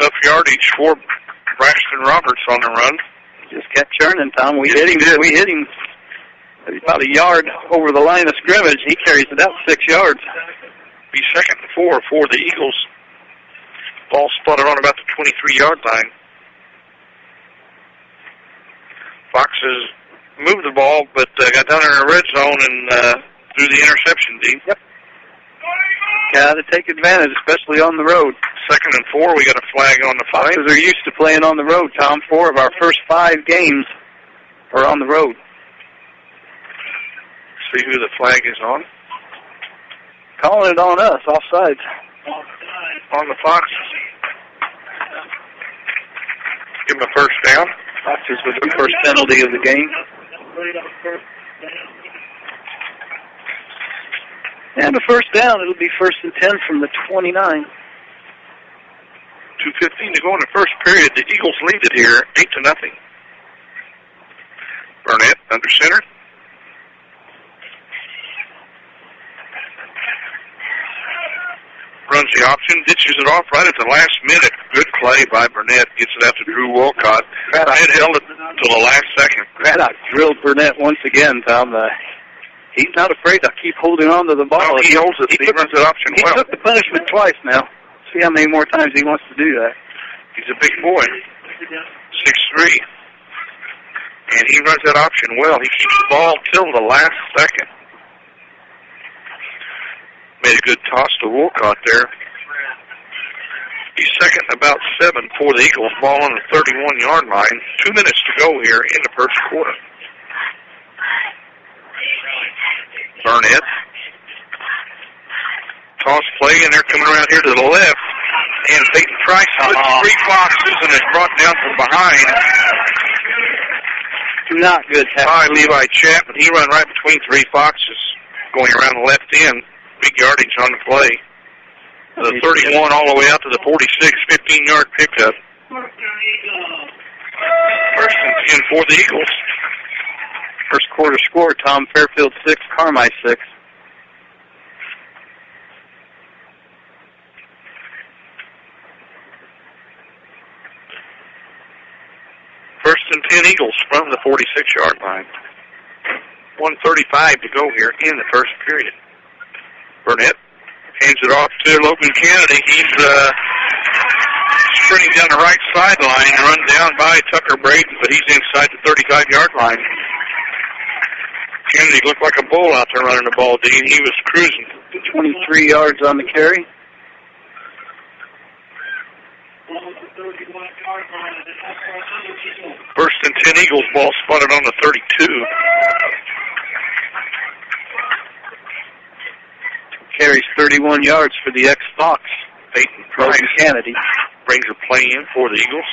tough yardage for Braxton Roberts on the run. Just kept churning, Tom. We hit him about a yard over the line of scrimmage. He carries it out 6 yards. Be 2nd and 4 for the Eagles. Ball spotted on about the 23-yard line. Foxes moved the ball, but got down in the red zone and threw the interception, Dean. Yep. Got to take advantage, especially on the road. 2nd and 4, we got a flag on the play. Foxes are used to playing on the road, Tom. 4 of our first 5 games are on the road. See who the flag is on. Calling it on us, offsides. On the Foxes. Give them a first down. Foxes with the first penalty of the game. And a first down. It'll be 1st and 10 from the 29. 2:15 to go in the first period. The Eagles lead it here, 8-0. Burnett under center. Runs the option, ditches it off right at the last minute. Good play by Burnett. Gets it out to Drew Wolcott. Burnett held it till the last second. Craddock drilled Burnett once again, Tom. He's not afraid to keep holding on to the ball. No, he holds it. He runs that option well. He took the punishment twice now. See how many more times he wants to do that. He's a big boy. 6'3". And he runs that option well. He keeps the ball till the last second. Made a good toss to Wolcott there. He's 2nd about 7 for the Eagles. Ball on the 31-yard line. 2 minutes to go here in the first quarter. Burnett. Toss play, and they're coming around here to the left. And Peyton Price puts 3 Foxes and is brought down from behind. Not good. By Levi Chapman. He run right between 3 Foxes going around the left end. Big yardage on the play. The 31 all the way out to the 46, 15-yard pickup. 1st and 10 for the Eagles. First quarter score, Tom. Fairfield 6, Carmi 6. First and 10 Eagles from the 46-yard line. 1:35 to go here in the first period. Burnett hands it off to Logan Kennedy. He's sprinting down the right sideline, run down by Tucker Braden, but he's inside the 35-yard line. Kennedy looked like a bull out there running the ball, Dean. He was cruising. 23 yards on the carry. First and 10 Eagles, ball spotted on the 32. Carries 31 yards for the ex-Fox. Peyton Price Kennedy brings a play in for the Eagles.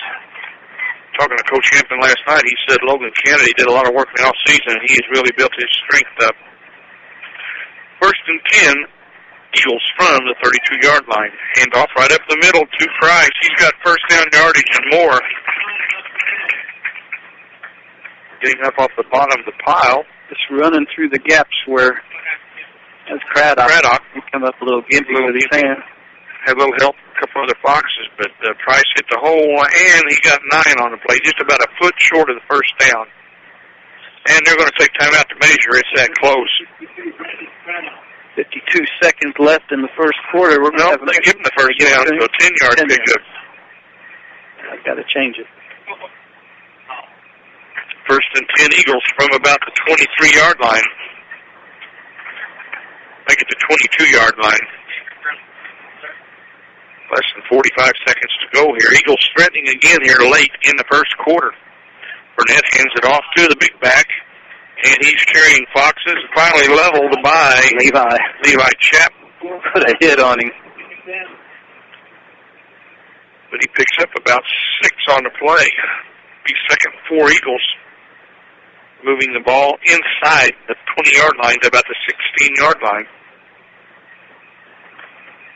Talking to Coach Hampton last night, he said Logan Kennedy did a lot of work in the offseason, and he has really built his strength up. First and 10, Eagles from the 32-yard line. Hand off right up the middle to Price. He's got first down yardage and more. Getting up off the bottom of the pile. Just running through the gaps where that's Craddock. He come up a little gimpy with his hand. Had a little help, a couple other Foxes, but Price hit the hole, and he got 9 on the play, just about a foot short of the first down. And they're going to take time out to measure. It's that close. 52 seconds left in the first quarter. We're going to give him the first down, so a 10-yard pickup. I've got to change it. First and 10 Eagles from about the 23-yard line. Make it the 22-yard line. Less than 45 seconds to go here. Eagles threatening again here late in the first quarter. Burnett hands it off to the big back, and he's carrying Foxes. Finally leveled by Levi Chapman. Put a hit on him. But he picks up about 6 on the play. Be 2nd and 4 Eagles. Moving the ball inside the 20-yard line to about the 16-yard line.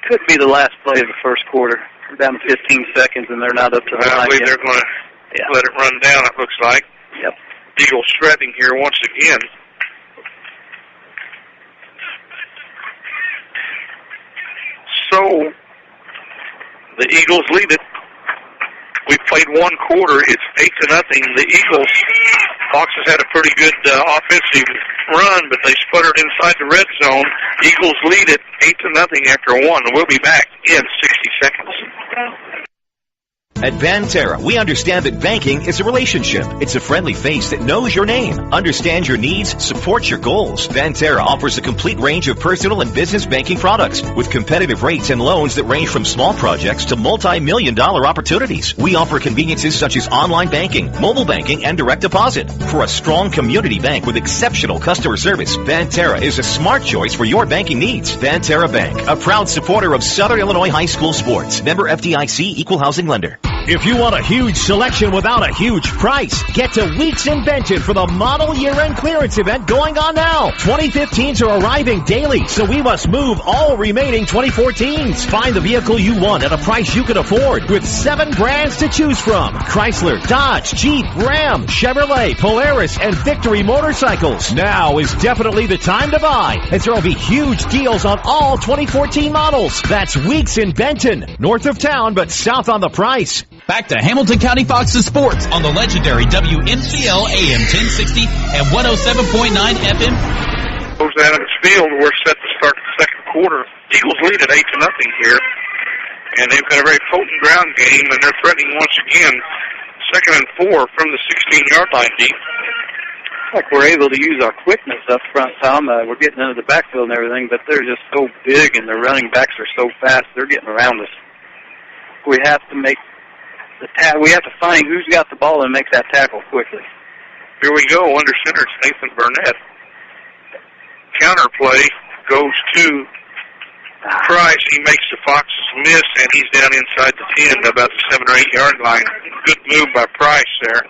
Could be the last play of the first quarter. We're down to 15 seconds, and they're not up to the line. I believe they're going to let it run down, it looks like. Yep. Eagles threatening here once again. So, the Eagles lead it We've played one quarter. It's 8-0. The Eagles, Foxes had a pretty good offensive run, but they sputtered inside the red zone. Eagles lead it 8-0 after one. We'll be back in 60 seconds. At Banterra, we understand that banking is a relationship. It's a friendly face that knows your name, understands your needs, supports your goals. Banterra offers a complete range of personal and business banking products with competitive rates and loans that range from small projects to multi-million-dollar opportunities. We offer conveniences such as online banking, mobile banking, and direct deposit. For a strong community bank with exceptional customer service, Banterra is a smart choice for your banking needs. Banterra Bank, a proud supporter of Southern Illinois high school sports. Member FDIC, Equal Housing Lender. If you want a huge selection without a huge price, get to Weeks in Benton for the model year-end clearance event going on now. 2015s are arriving daily, so we must move all remaining 2014s. Find the vehicle you want at a price you can afford with 7 brands to choose from. Chrysler, Dodge, Jeep, Ram, Chevrolet, Polaris, and Victory motorcycles. Now is definitely the time to buy, as there will be huge deals on all 2014 models. That's Weeks in Benton, north of town but south on the price. Back to Hamilton County Fox's sports on the legendary WMCL AM 1060 and 107.9 FM. Goes Adams Field. We're set to start the second quarter. Eagles lead at 8-0 here, and they've got a very potent ground game, and they're threatening once again. 2nd and 4 from the 16-yard line deep. Like we're able to use our quickness up front, Tom. We're getting into the backfield and everything, but they're just so big, and their running backs are so fast. They're getting around us. We have to make we have to find who's got the ball and make that tackle quickly. Here we go. Under center, it's Nathan Burnett. Counter play goes to Price. He makes the Foxes miss, and he's down inside the 10, about the 7 or 8 yard line. Good move by Price there.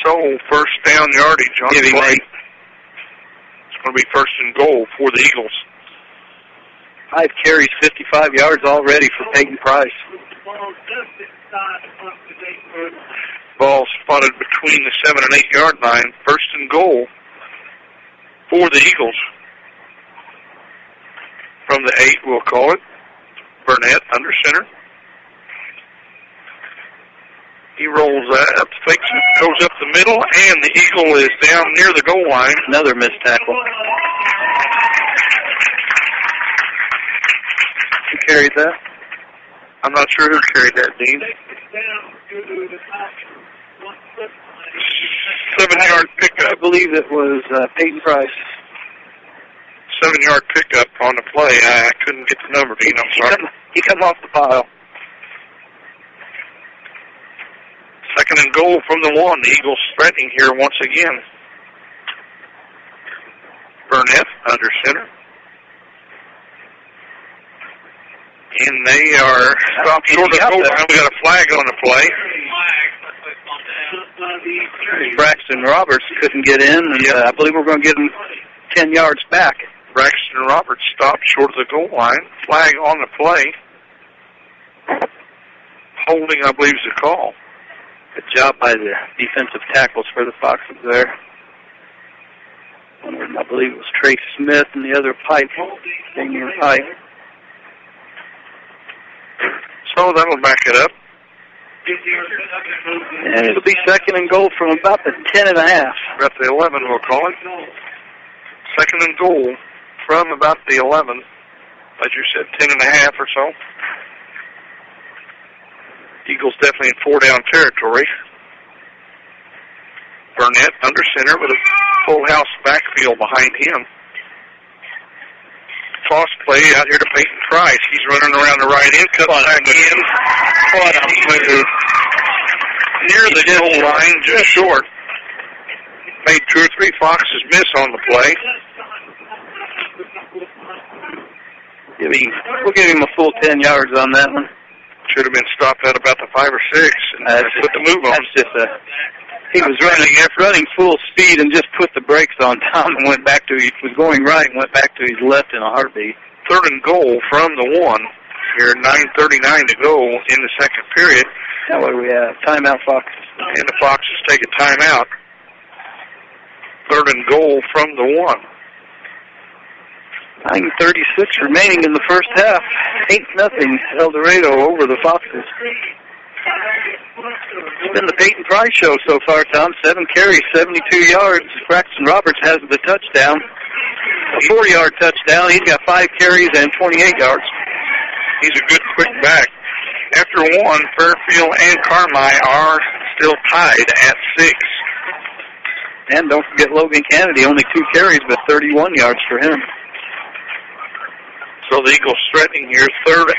So, first down yardage on the play. It's going to be 1st and goal for the Eagles. 5 carries, 55 yards already for Peyton Price. Ball spotted between the 7 and 8 yard line. 1st and goal for the Eagles. From the 8, we'll call it. Burnett under center. He rolls up, fakes it, goes up the middle, and the Eagle is down near the goal line. Another missed tackle. Who carried that? I'm not sure who carried that, Dean. 7-yard pickup. I believe it was Peyton Price. 7-yard pickup on the play. I couldn't get the number, Dean. I'm sorry. He come off the pile. 2nd and goal from the 1. The Eagles threatening here once again. Burnett under center. And they are stopped short of goal line. We got a flag on the play. Braxton Roberts couldn't get in, and I believe we're going to get him 10 yards back. Braxton Roberts stopped short of the goal line. Flag on the play. Holding, I believe, is the call. Good job by the defensive tackles for the Foxes there. One of them, I believe it was Trey Smith, and the other Pipe, Damian Pipe. So that'll back it up. And it'll be 2nd and goal from about the 10 and a half. About the 11, we'll call it. 2nd and goal from about the 11. As you said, 10 and a half or so. Eagles definitely in 4-down territory. Burnett under center with a full house backfield behind him. Toss play out here to Peyton Price. He's running around the right end, cut back in. What a move. Near the goal line, just short. Made 2 or 3 Foxes miss on the play. We'll give him a full 10 yards on that one. Should have been stopped at about the 5 or 6 and put the move on. That's just he was running full speed and just put the brakes on Tom and went back to, he was going right and went back to his left in a heartbeat. 3rd and goal from the 1. Here, 9:39 to go in the second period. Now what do we have? Timeout, Foxes. And the Foxes take a timeout. 3rd and goal from the 1. 9:36 remaining in the first half. 8-0 Eldorado over the Foxes. It's been the Peyton Price show so far, Tom. 7 carries, 72 yards. Braxton Roberts has the touchdown. A 4-yard touchdown. He's got 5 carries and 28 yards. He's a good quick back. After one, Fairfield and Carmi are still tied at 6. And don't forget Logan Kennedy, only 2 carries, but 31 yards for him. So the Eagles threatening here, 3rd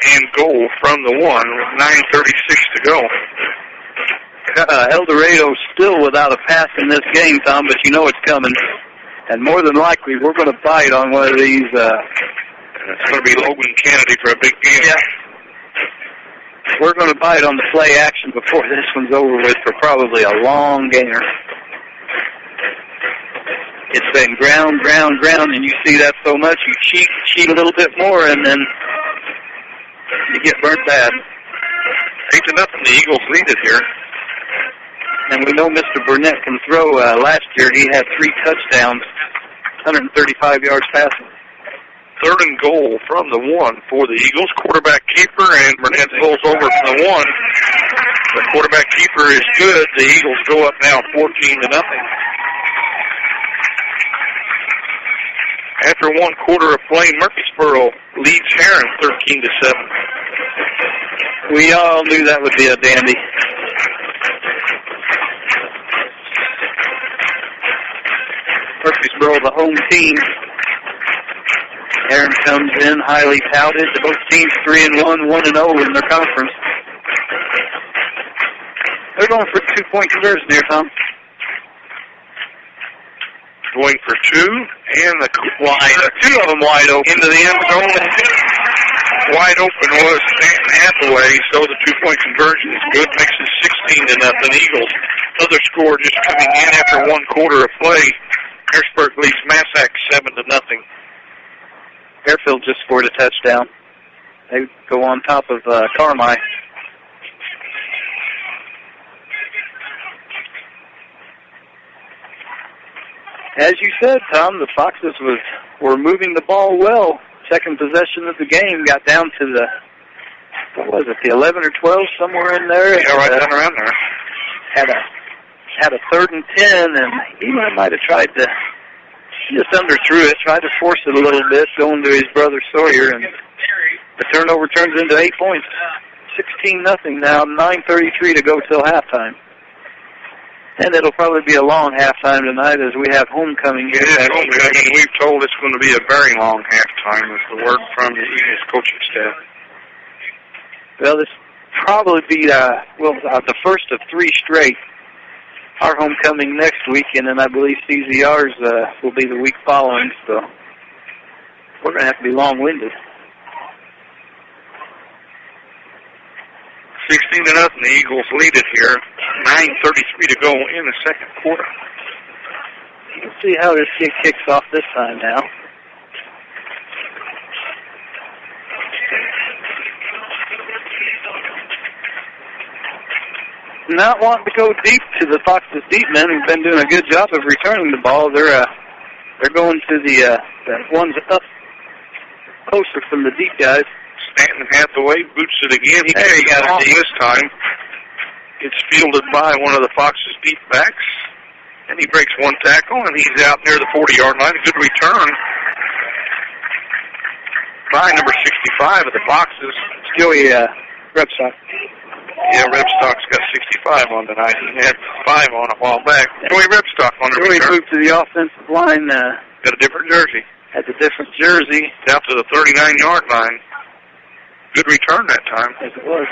and goal from the 1 with 9:36 to go. Eldorado still without a pass in this game, Tom, but you know it's coming. And more than likely, we're going to bite on one of these. It's going to be Logan Kennedy for a big game. Yeah. We're going to bite on the play action before this one's over with for probably a long gainer. It's been ground, and you see that so much, you cheat a little bit more, and then you get burnt bad. 8-0, the Eagles lead it here. And we know Mr. Burnett can throw. Last year he had 3 touchdowns, 135 yards passing. 3rd and goal from the 1 for the Eagles. Quarterback keeper, and Burnett pulls over from the 1. The quarterback keeper is good. The Eagles go up now 14-0. After 1 quarter of play, Murfreesboro leads Heron 13-7. We all knew that would be a dandy. Murfreesboro, the home team. Heron comes in highly touted. Both teams 3-1, 1-0 in their conference. They're going for 2-point conversion here, Tom. Going for 2, and the 2 of them wide open. Into the end zone. Wide open was Stanton Hathaway, so the 2-point conversion is good. Makes it 16-0 Eagles. Another score just coming in after 1 quarter of play. Harrisburg leads Massac 7-0. Fairfield just scored a touchdown. They go on top of Carmi. As you said, Tom, the Foxes were moving the ball well. Second possession of the game, got down to the, the 11 or 12, somewhere in there. Yeah, right down around there. Had a 3rd and 10, and he might have tried to, just underthrew it, tried to force it a little bit, going to his brother Sawyer, and the turnover turns into 8 points. 16-0 now, 9:33 to go till halftime. And it'll probably be a long halftime tonight as we have homecoming here. It is homecoming. We've told it's going to be a very long halftime, is the word from the Eagles coaching staff. Well, this probably be the first of 3 straight. Our homecoming next week, and then I believe CZR's will be the week following, so we're going to have to be long-winded. 16-0, the Eagles lead it here. 9:33 to go in the second quarter. Let's see how this kicks off this time now. Not wanting to go deep to the Foxes deep men who've been doing a good job of returning the ball. They're going to the ones up closer from the deep guys. Stanton Hathaway boots it again. He got it this time. It's fielded by one of the Foxes' deep backs, and he breaks 1 tackle, and he's out near the 40-yard line. A good return by number 65 of the Foxes. Joey Repstock. Yeah, Repstock's got 65 on tonight. He had 5 on a while back. Joey Repstock on the return. Joey moved to the offensive line. Got a different jersey. Has a different jersey. Down to the 39-yard line. Good return that time. Yes, it was.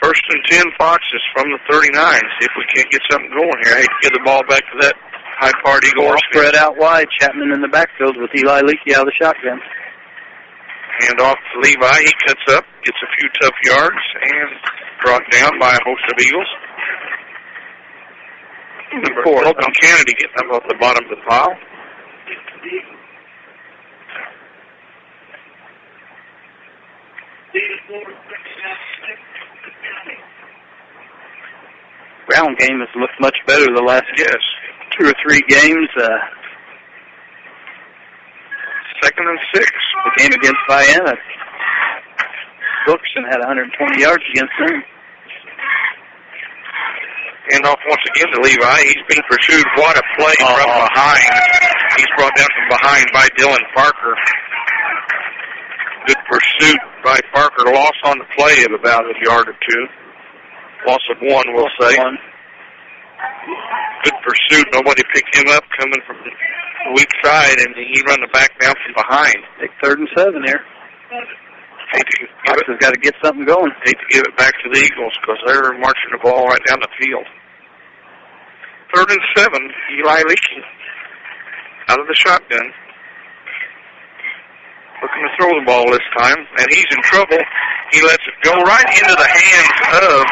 1st and 10 Foxes from the 39. See if we can't get something going here. I hate to get the ball back to that high party goal. Spread out wide. Chapman in the backfield with Eli Leakey out of the shotgun. Hand off to Levi. He cuts up, gets a few tough yards, and brought down by a host of Eagles. Number 4, Logan Kennedy getting up off the bottom of the pile. Ground game has looked much better the last Yes. 2 or 3 games. 2nd and 6. The game against Vienna, Wilkerson had 120 yards against them. Hand off once again to Levi. He's being pursued. What a play from behind. He's brought down from behind by Dylan Parker. Good pursuit by Parker. Loss on the play of about a yard or 2. Loss of 1, we'll say. Good pursuit. Nobody picked him up coming from the weak side, and he run the back down from behind. Take 3rd and 7 here. Fox has got to get something going. Hate to give it back to the Eagles because they're marching the ball right down the field. 3rd and 7, Eli Leakey out of the shotgun. Looking to throw the ball this time, and he's in trouble. He lets it go right into the hands of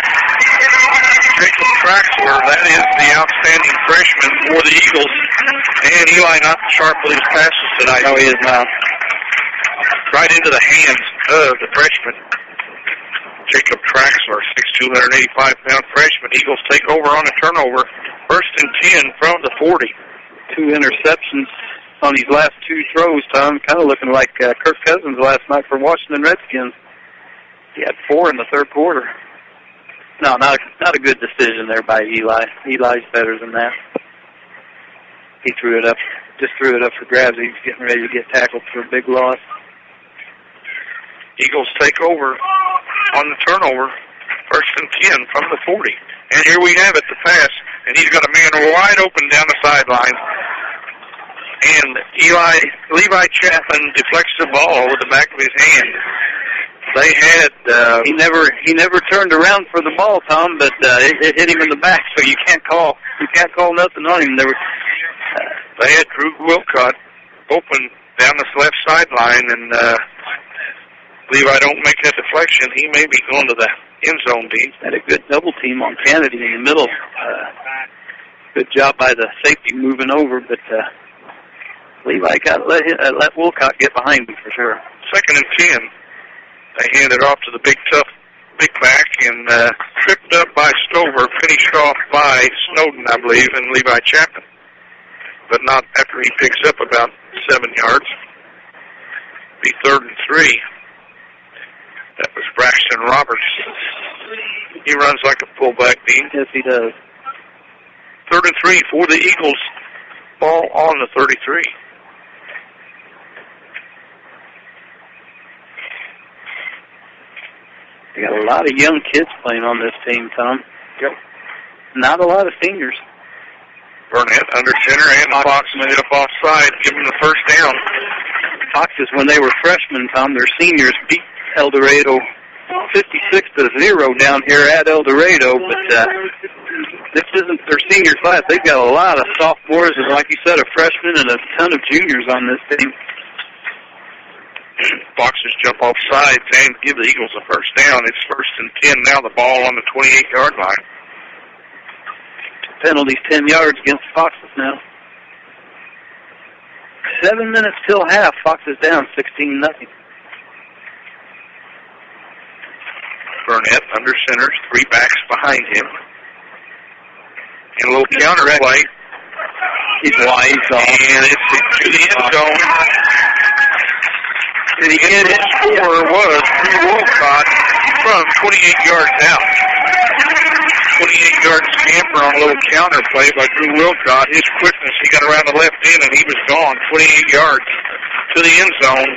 Jacob Traxler. That is the outstanding freshman for the Eagles. And Eli not sharp with his passes tonight. No, he is not. Right into the hands of the freshman, Jacob Traxler, 6'2", 185-pound freshman. Eagles take over on a turnover. 1st and 10 from the 40. 2 interceptions on these last 2 throws, Tom. Kind of looking like Kirk Cousins last night for Washington Redskins. He had 4 in the 3rd quarter. No, not a good decision there by Eli. Eli's better than that. He threw it up for grabs. He was getting ready to get tackled for a big loss. Eagles take over on the turnover. 1st and 10 from the 40. And here we have it, the pass. And he's got a man wide open down the sideline. And Levi Chapman deflects the ball with the back of his hand. They had he never turned around for the ball, Tom, but it hit him in the back, so you can't call nothing on him. They had Drew Wilcott open down this left sideline, and Levi don't make that deflection. He may be going to the end zone, Dean. Had a good double team on Kennedy in the middle. Good job by the safety moving over, but Levi got to let Wilcott get behind him for sure. 2nd and 10. They hand it off to the big back, and tripped up by Stover, finished off by Snowden, I believe, and Levi Chapman. But not after he picks up about 7 yards. Be 3rd and 3. That was Braxton Roberts. He runs like a fullback, Dean. Yes, he does. 3rd and 3 for the Eagles. Ball on the 33. They got a lot of young kids playing on this team, Tom. Yep. Not a lot of seniors. Burnett under center, and Fox made up offside, give him the 1st down. Foxes, when they were freshmen, Tom, their seniors beat Eldorado 56-0 down here at Eldorado, but this isn't their senior class. They've got a lot of sophomores and, like you said, a freshman and a ton of juniors on this team. Foxes jump off sides and give the Eagles a 1st down. It's 1st and 10 now, the ball on the 28-yard line. Penalties 10 yards against the Foxes now. 7 minutes till half. Foxes down 16-0. Burnett under center, 3 backs behind him. And a little counter play. He's wide off. And it's to the end zone. And again, his score was Drew Wilcott from 28 yards out. 28-yard scamper on a little counter play by Drew Wilcott. His quickness, he got around the left end, and he was gone 28 yards to the end zone.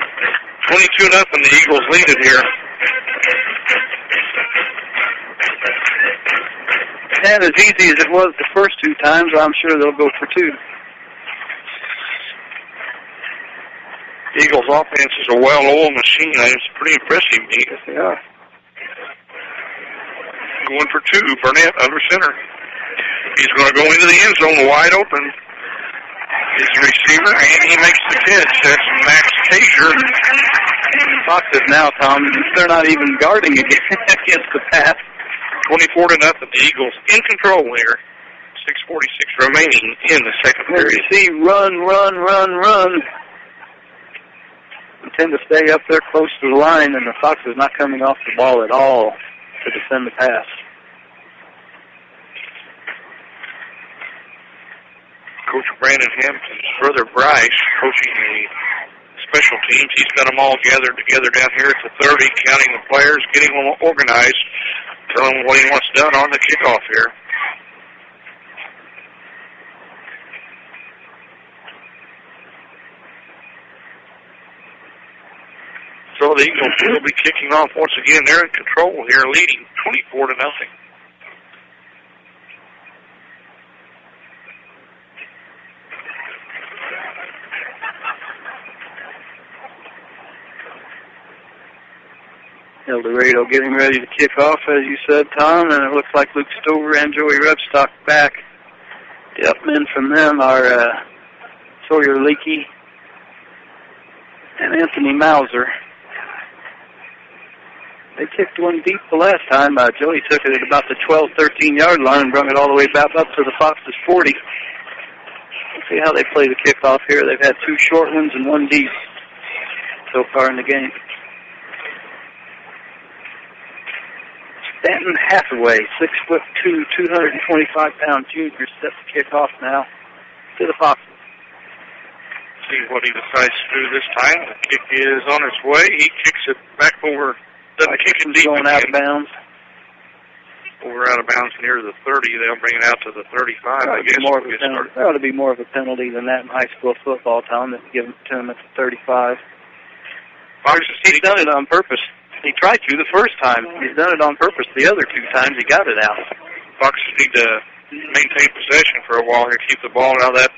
22-0, the Eagles lead it here. And as easy as it was the first 2 times, I'm sure they'll go for 2. Eagles' offense is a well-oiled machine. It's pretty impressive. Yes, they are. Going for 2, Burnett under center. He's going to go into the end zone wide open. He's the receiver, and he makes the catch. That's Max Taser. Foxes now, Tom, they're not even guarding against the pass. 24-0, the Eagles in control here. 6:46 remaining in the 2nd period. See, run. They tend to stay up there close to the line, and the Foxes not coming off the ball at all to defend the pass. Coach Brandon Hampton's brother Bryce coaching the special teams. He's got them all gathered together down here at the 30, counting the players, getting them organized, telling them what he wants done on the kickoff here. So the Eagles will be kicking off once again. They're in control here, leading 24-0. Eldorado getting ready to kick off, as you said, Tom, and it looks like Luke Stover and Joey Rebstock back. The up men from them are Sawyer Leakey and Anthony Mauser. They kicked one deep the last time. Joey took it at about the 12, 13-yard line and brought it all the way back up to the Foxes' 40. Let's see how they play the kickoff here. They've had two short ones and one deep so far in the game. Stanton Hathaway, 6'2", 225-pound junior, set to kick off now to the Foxes. See what he decides to do this time. The kick is on its way. He kicks it back over. Doesn't kick it deep. Going out of bounds. Over out of bounds near the 30. They'll bring it out to the 35. I guess. There ought to be more of a penalty than that in high school football, Tom, that give it to him at the 35. He's done it on purpose. He tried to the first time. He's done it on purpose. The other two times he got it out. Foxes need to maintain possession for a while here, keep the ball out of that,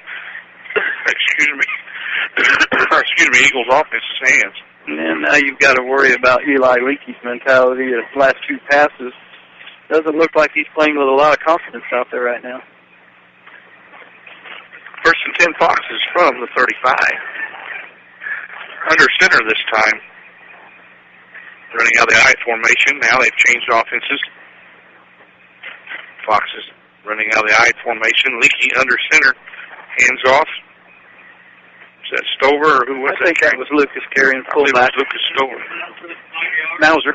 Eagles offense's hands. And now you've got to worry about Eli Leakey's mentality. The last two passes doesn't look like he's playing with a lot of confidence out there right now. First and 10 Foxes from the 35. Under center this time. Running out of the I formation. Now they've changed offenses. Foxes running out of the I formation. Leakey under center. Hands off. Is that Stover or who was that? I think that was Lucas carrying fullback. Lucas Stover. Mauser,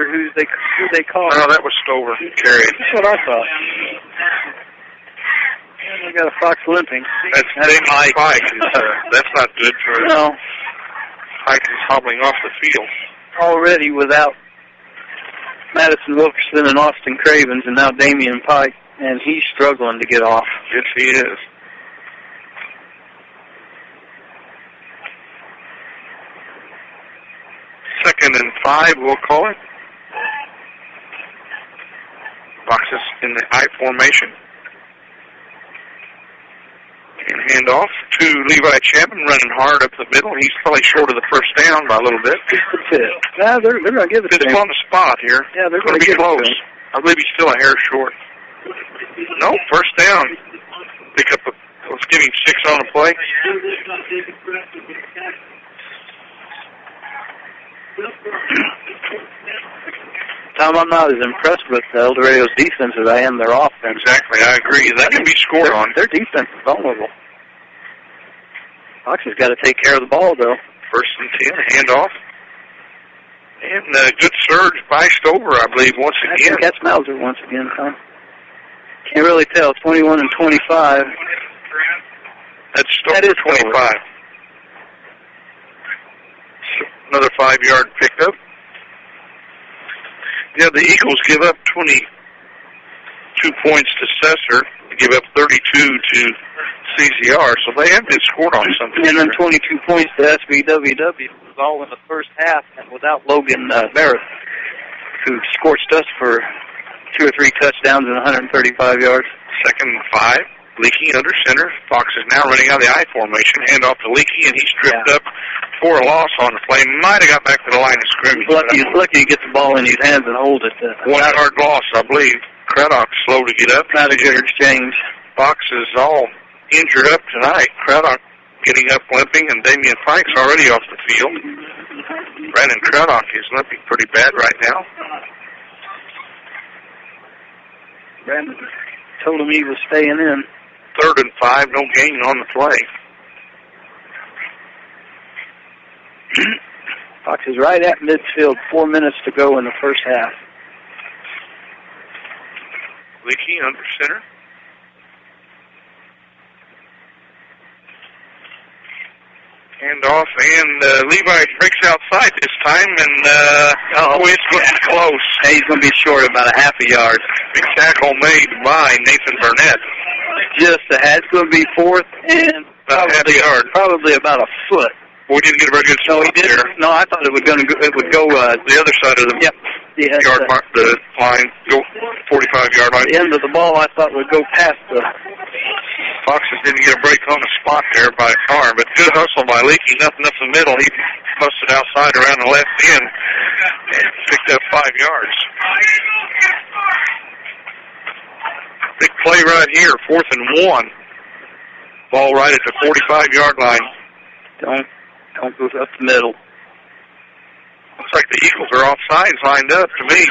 who they call? No, that was Stover carrying. That's what I thought. And we got a Fox limping. That's Pike. That's not good for us. No. Pike is hobbling off the field. Already without Madison Wilkerson and Austin Cravens, and now Damian Pike, and he's struggling to get off. Yes, he is. Second and 5, we'll call it. Foxes in the I formation. And hand off to Levi Chapman, running hard up the middle. He's probably short of the first down by a little bit. Just a bit. Now they're going to give it to him. It's on the spot here. Yeah, they're going to be close. I believe he's still a hair short. No, first down. Pick up let's give him 6 on the play. Tom, I'm not as impressed with Eldorado's defense as I am their offense. Exactly, I agree. That can be scored on. Their defense is vulnerable. Fox's got to take care of the ball, though. First and 10, handoff. And a good surge by Stover, I believe, once again. I think that's Mauser once again, Tom. Can't really tell. 21 and 25. That's Stover, that is 25. Another 5-yard pickup. Yeah, the Eagles give up 22 points to Cesar. They give up 32 to CZR, so they have been scored on something. And then 22 points to SBWW. It was all in the first half, and without Logan Barrett, who scorched us for 2 or 3 touchdowns and 135 yards. Second and 5. Leakey under center. Fox is now running out of the I formation. Hand off to Leakey, and he's tripped up for a loss on the play. Might have got back to the line of scrimmage. Lucky to get the ball in his hands and hold it. 1-yard loss, I believe. Craddock's slow to get up. Not a good exchange. Fox is all injured up tonight. Craddock getting up limping, and Damian Pike's already off the field. Brandon Craddock is limping pretty bad right now. Brandon told him he was staying in. 3rd and 5, no gain on the play. Fox is right at midfield, 4 minutes to go in the first half. Leakey under center. Handoff, and Levi breaks outside this time, and it's going to be close. He's going to be short about a half a yard. Big tackle made by Nathan Burnett. Just ahead. It's going to be fourth and about half a yard. Probably about a foot. Well, we didn't get a very good spot. No, he didn't. There. No, I thought it would go the other side of the yard mark, the line, go 45-yard line. The end of the ball, I thought would go past the. Foxes didn't get a break on the spot there by Carr, but good hustle by Leakey. Nothing up the middle. He busted outside around the left end and picked up 5 yards. Big play right here, 4th and 1. Ball right at the 45-yard line. Don't go up the middle. Looks like the Eagles are offsides lined up to me.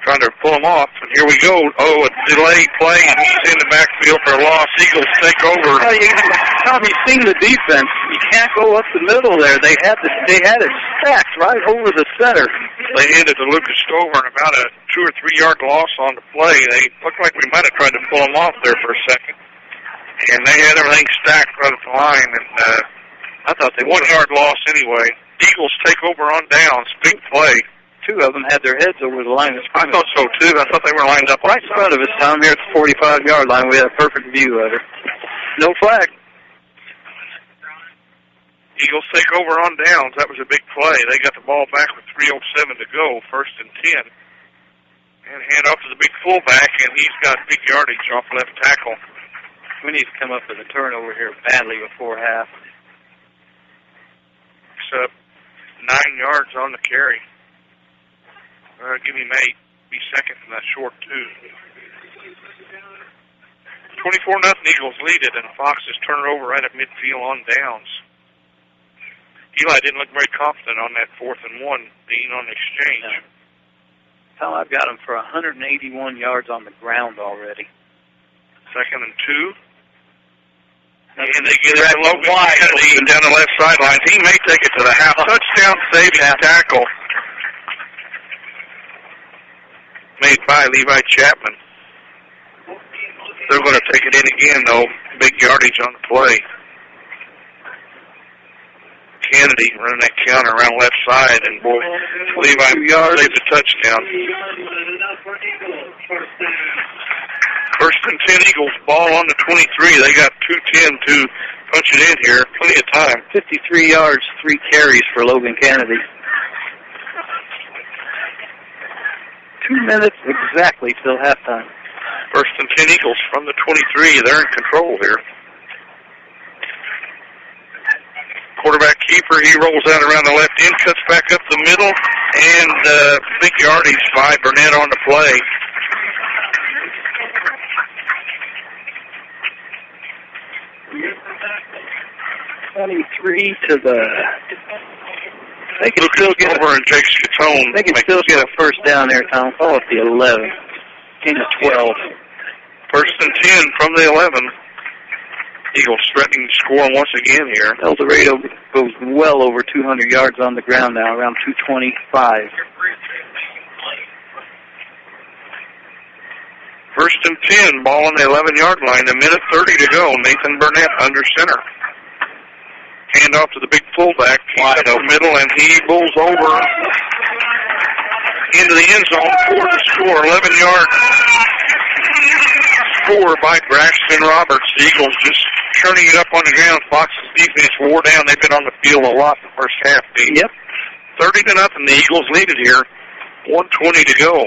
Trying to pull him off, and here we go. Oh, a delayed play, and he's in the backfield for a loss. Eagles take over. Well, you've seen the defense. You can't go up the middle there. They had it stacked right over the center. They handed to Lucas Stover about a 2 or 3 yard loss on the play. They looked like we might have tried to pull him off there for a second, and they had everything stacked right at the line. And I thought they 1 yard loss anyway. Eagles take over on downs. Big play. 2 of them had their heads over the line. I thought so, too. I thought they were lined up right in front of us, Tom. Here at the 45-yard line. We had a perfect view of it. No flag. Eagles take over on downs. That was a big play. They got the ball back with 3:07 to go, 1st and 10. And hand off to the big fullback, and he's got big yardage off left tackle. We need to come up with a turnover here badly before half. It's up 9 yards on the carry. Give me May. Be second from that short, too. 24-0 Eagles lead it, and Foxes turn it over right at midfield on downs. Eli didn't look very confident on that 4th and 1 being on exchange. No. Tom, I've got him for 181 yards on the ground already. 2nd and 2. And they get it Logan Kennedy down the left sideline. He may take it to the half. Touchdown saving tackle made by Levi Chapman. They're going to take it in again, though. Big yardage on the play. Kennedy running that counter around left side, and boy, Levi saves a touchdown. 1st and 10 Eagles, ball on the 23. They got 2:10 to punch it in here. Plenty of time. 53 yards, 3 carries for Logan Kennedy. 2 minutes exactly till halftime. 1st and 10 Eagles from the 23. They're in control here. Quarterback keeper, he rolls out around the left end, cuts back up the middle, and big yardage by Burnett on the play. $23 to the. They can still get over and Jake Scatone. They can still get a first down there, Tom. Call it the 11. Gain of 12. 1st and 10 from the 11. Eagles threatening to score once again here. Eldorado goes well over 200 yards on the ground now, around 225. 1st and 10, ball on the 11-yard line. 1:30 to go. Nathan Burnett under center. Hand off to the big fullback. He's up the middle, and he bowls over into the end zone for the score. 11-yard score by Braxton Roberts. The Eagles just churning it up on the ground. Fox's defense wore down. They've been on the field a lot the first half. Yep. 30-0. The Eagles lead it here. 1:20 to go.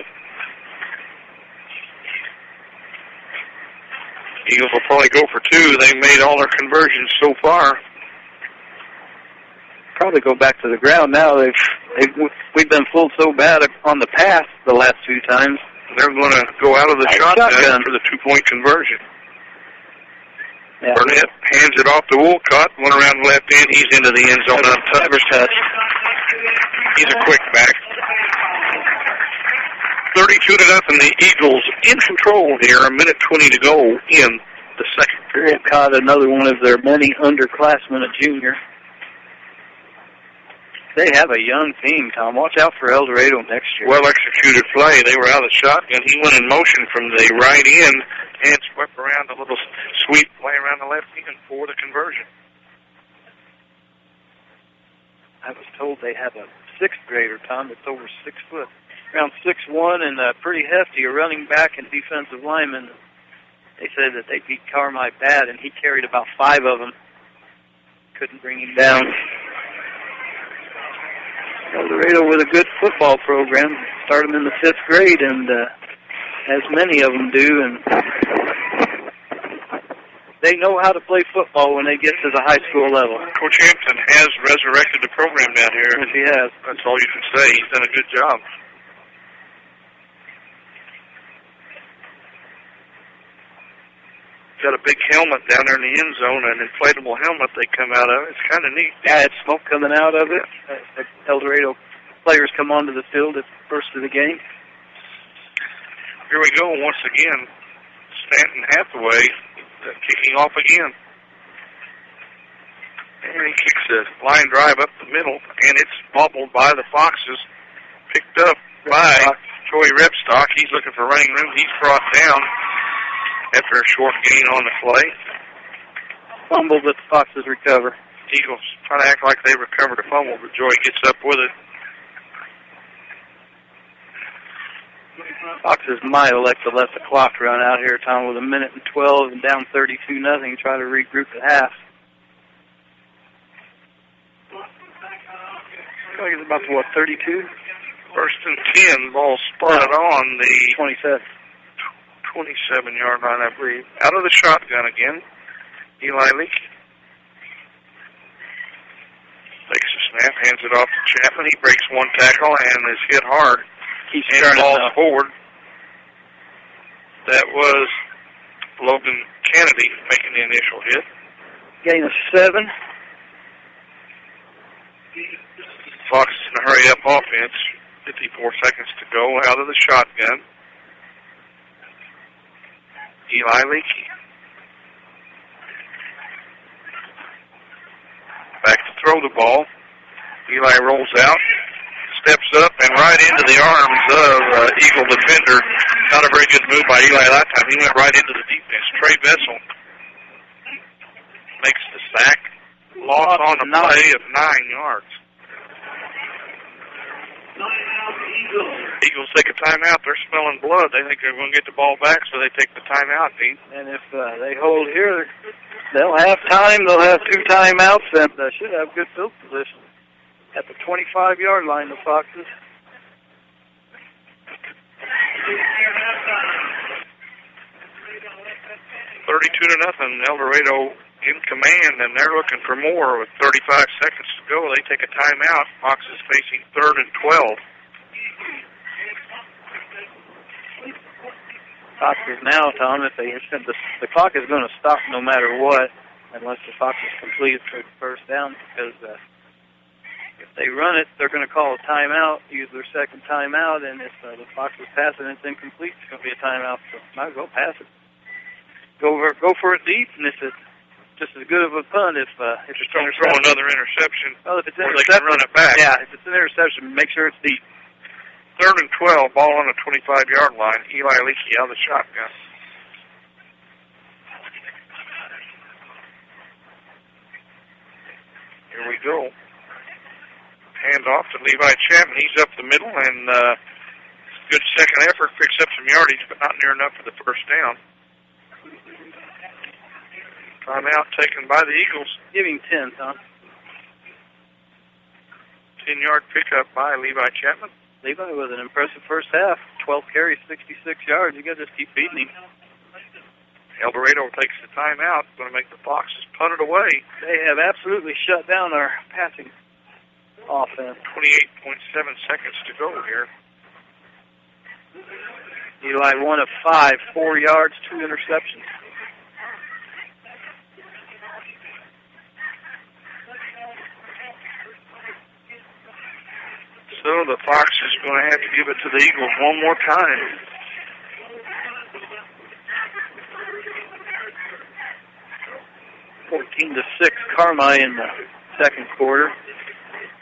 Eagles will probably go for 2. They've made all their conversions so far. Probably go back to the ground now. We've been fooled so bad on the pass the last 2 times. They're going to go out of the shotgun for the 2-point conversion. Yeah. Burnett hands it off to Woolcott. One around the left end. He's into the end zone untouched. He's a quick back. 32-0. The Eagles in control here. 1:20 to go in the second period. Caught another one of their many underclassmen, a junior. They have a young team, Tom. Watch out for Eldorado next year. Well-executed play. They were out of the shotgun. He went in motion from the right end and swept around a little sweep play around the left end for the conversion. I was told they have a sixth grader, Tom, that's over 6 foot, around 6'1", and pretty hefty, a running back and defensive lineman. They said that they beat Carmi bad, and he carried about 5 of them. Couldn't bring him down. Eldorado with a good football program. Start them in the 5th grade, and as many of them do, and they know how to play football when they get to the high school level. Coach Hampton has resurrected the program down here. Yes, he has. That's all you can say. He's done a good job. Got a big helmet down there in the end zone, an inflatable helmet they come out of. It's kind of neat. Yeah, it's smoke coming out of it. Eldorado players come onto the field at the first of the game. Here we go once again. Stanton Hathaway kicking off again. And he kicks a line drive up the middle, and it's bobbled by the Foxes. Picked up by Troy Repstock. He's looking for running room. He's brought down after a short gain on the play. Fumble, but the Foxes recover. Eagles trying to act like they recovered a fumble, but Joy gets up with it. Foxes might elect to let the clock run out here, Tom, with 1:12 and down 32-0. Try to regroup at half. I think it's about to, 32? 1st and 10, ball spotted on the 27-yard line, I believe. Out of the shotgun again. Eli Leakey takes a snap, hands it off to Chapman. He breaks one tackle and is hit hard. He's and balls forward. That was Logan Kennedy making the initial hit. Gain of 7. Fox is in a hurry-up offense. 54 seconds to go out of the shotgun. Eli Leakey. Back to throw the ball. Eli rolls out, steps up, and right into the arms of Eagle defender. Not a very good move by Eli that time. He went right into the defense. Trey Vessel makes the sack. Loss on the play of 9 yards. Eagles take a timeout. They're smelling blood. They think they're going to get the ball back, so they take the timeout, Dean. And if they hold here, they'll have time. They'll have 2 timeouts, and should have good field position at the 25-yard line, the Foxes. $32-0. Eldorado in command, and they're looking for more with 35 seconds to go. They take a timeout. Foxes facing 3rd and 12. Foxes now, Tom, if they the clock is going to stop no matter what, unless the Foxes complete for the first down, because if they run it, they're going to call a timeout, use their second timeout, and if the Foxes pass it and it's incomplete, it's going to be a timeout. So might as well pass it. Go for it deep, and if it's just as good of a punt, if it's just don't throw another interception. Well, if it's interception, they can run it back. Yeah, if it's an interception, make sure it's deep. 3rd and 12, ball on the 25-yard line. Eli Leakey out of the shotgun. Here we go. Hand off to Levi Chapman. He's up the middle, and good second effort. Picks up some yardage, but not near enough for the first down. Timeout taken by the Eagles. Give him 10, Tom. 10-yard pickup by Levi Chapman. Levi with an impressive first half. 12 carries, 66 yards. You got to just keep beating him. Eldorado takes the timeout. Going to make the Foxes punt it away. They have absolutely shut down our passing offense. 28.7 seconds to go here. Eli 1 of 5, 4 yards, 2 interceptions. So the Fox is going to have to give it to the Eagles one more time. (14-6) Carmi in the second quarter.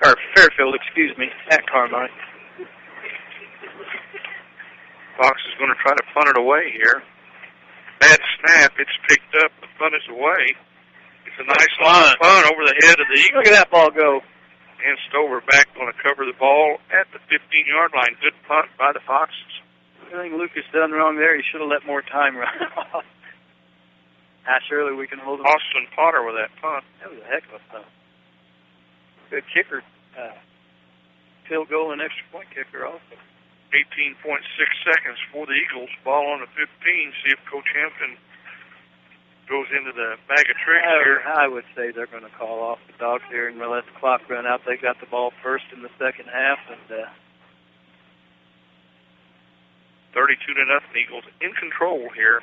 Or Fairfield, excuse me, at Carmi. Fox is going to try to punt it away here. Bad snap. It's picked up. The punt is away. It's a nice long punt over the head of the Eagles. Look at that ball go. And Stover back going to cover the ball at the 15-yard line. Good punt by the Foxes. I think Lucas done wrong there. He should have let more time run off. Surely we can hold him. Austin Potter with that punt. That was a heck of a punt. Good kicker. Field goal and extra point kicker also. 18.6 seconds for the Eagles. Ball on the 15. See if Coach Hampton goes into the bag of tricks here. I would say they're going to call off the Dogs here and let the clock run out. They got the ball first in the second half, and 32-0 Eagles in control here.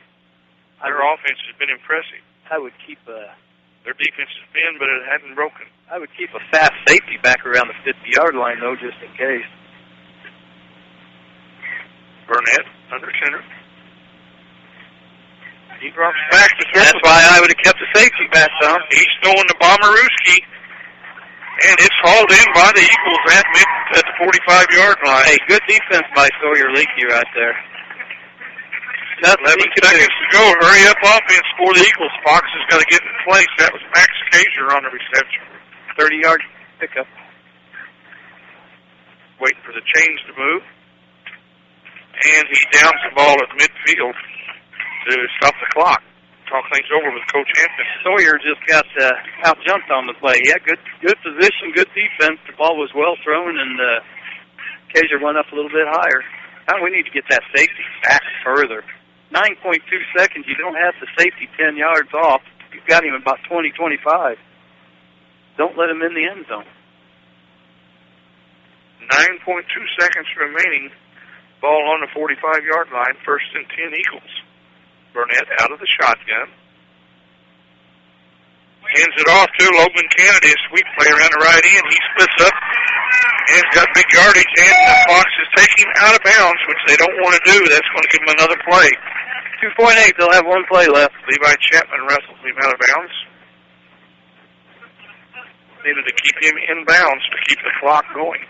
Their offense has been impressive. I would keep their defense has been, but it hadn't broken. I would keep a fast safety back around the 50-yard line, though, just in case. Burnett under center. He drops back to throw. That's why I would have kept the safety back, Tom. He's throwing to Bomarewski, and it's hauled in by the Eagles at the 45-yard line. Hey, good defense by Sawyer Leakey right there. 11 seconds to go. Hurry up offense for the Eagles. Fox has got to get in place. That was Max Kaser on the reception. 30-yard pickup. Waiting for the chains to move. And he downs the ball at midfield to stop the clock. Talk things over with Coach Hampton. Sawyer just got out-jumped on the play. Yeah, good position, good defense. The ball was well thrown, and Kaser went up a little bit higher. Now we need to get that safety back further. 9.2 seconds. You don't have the safety 10 yards off. You've got him about 20, 25. Don't let him in the end zone. 9.2 seconds remaining. Ball on the 45-yard line. First and 10 Eagles. Burnett out of the shotgun. Hands it off to Logan Kennedy, a sweep play around the right end. He splits up and has got big yardage, and the Fox is taking out of bounds, which they don't want to do. That's going to give them another play. 2.8, they'll have one play left. Levi Chapman wrestles him out of bounds. Needed to keep him in bounds to keep the clock going.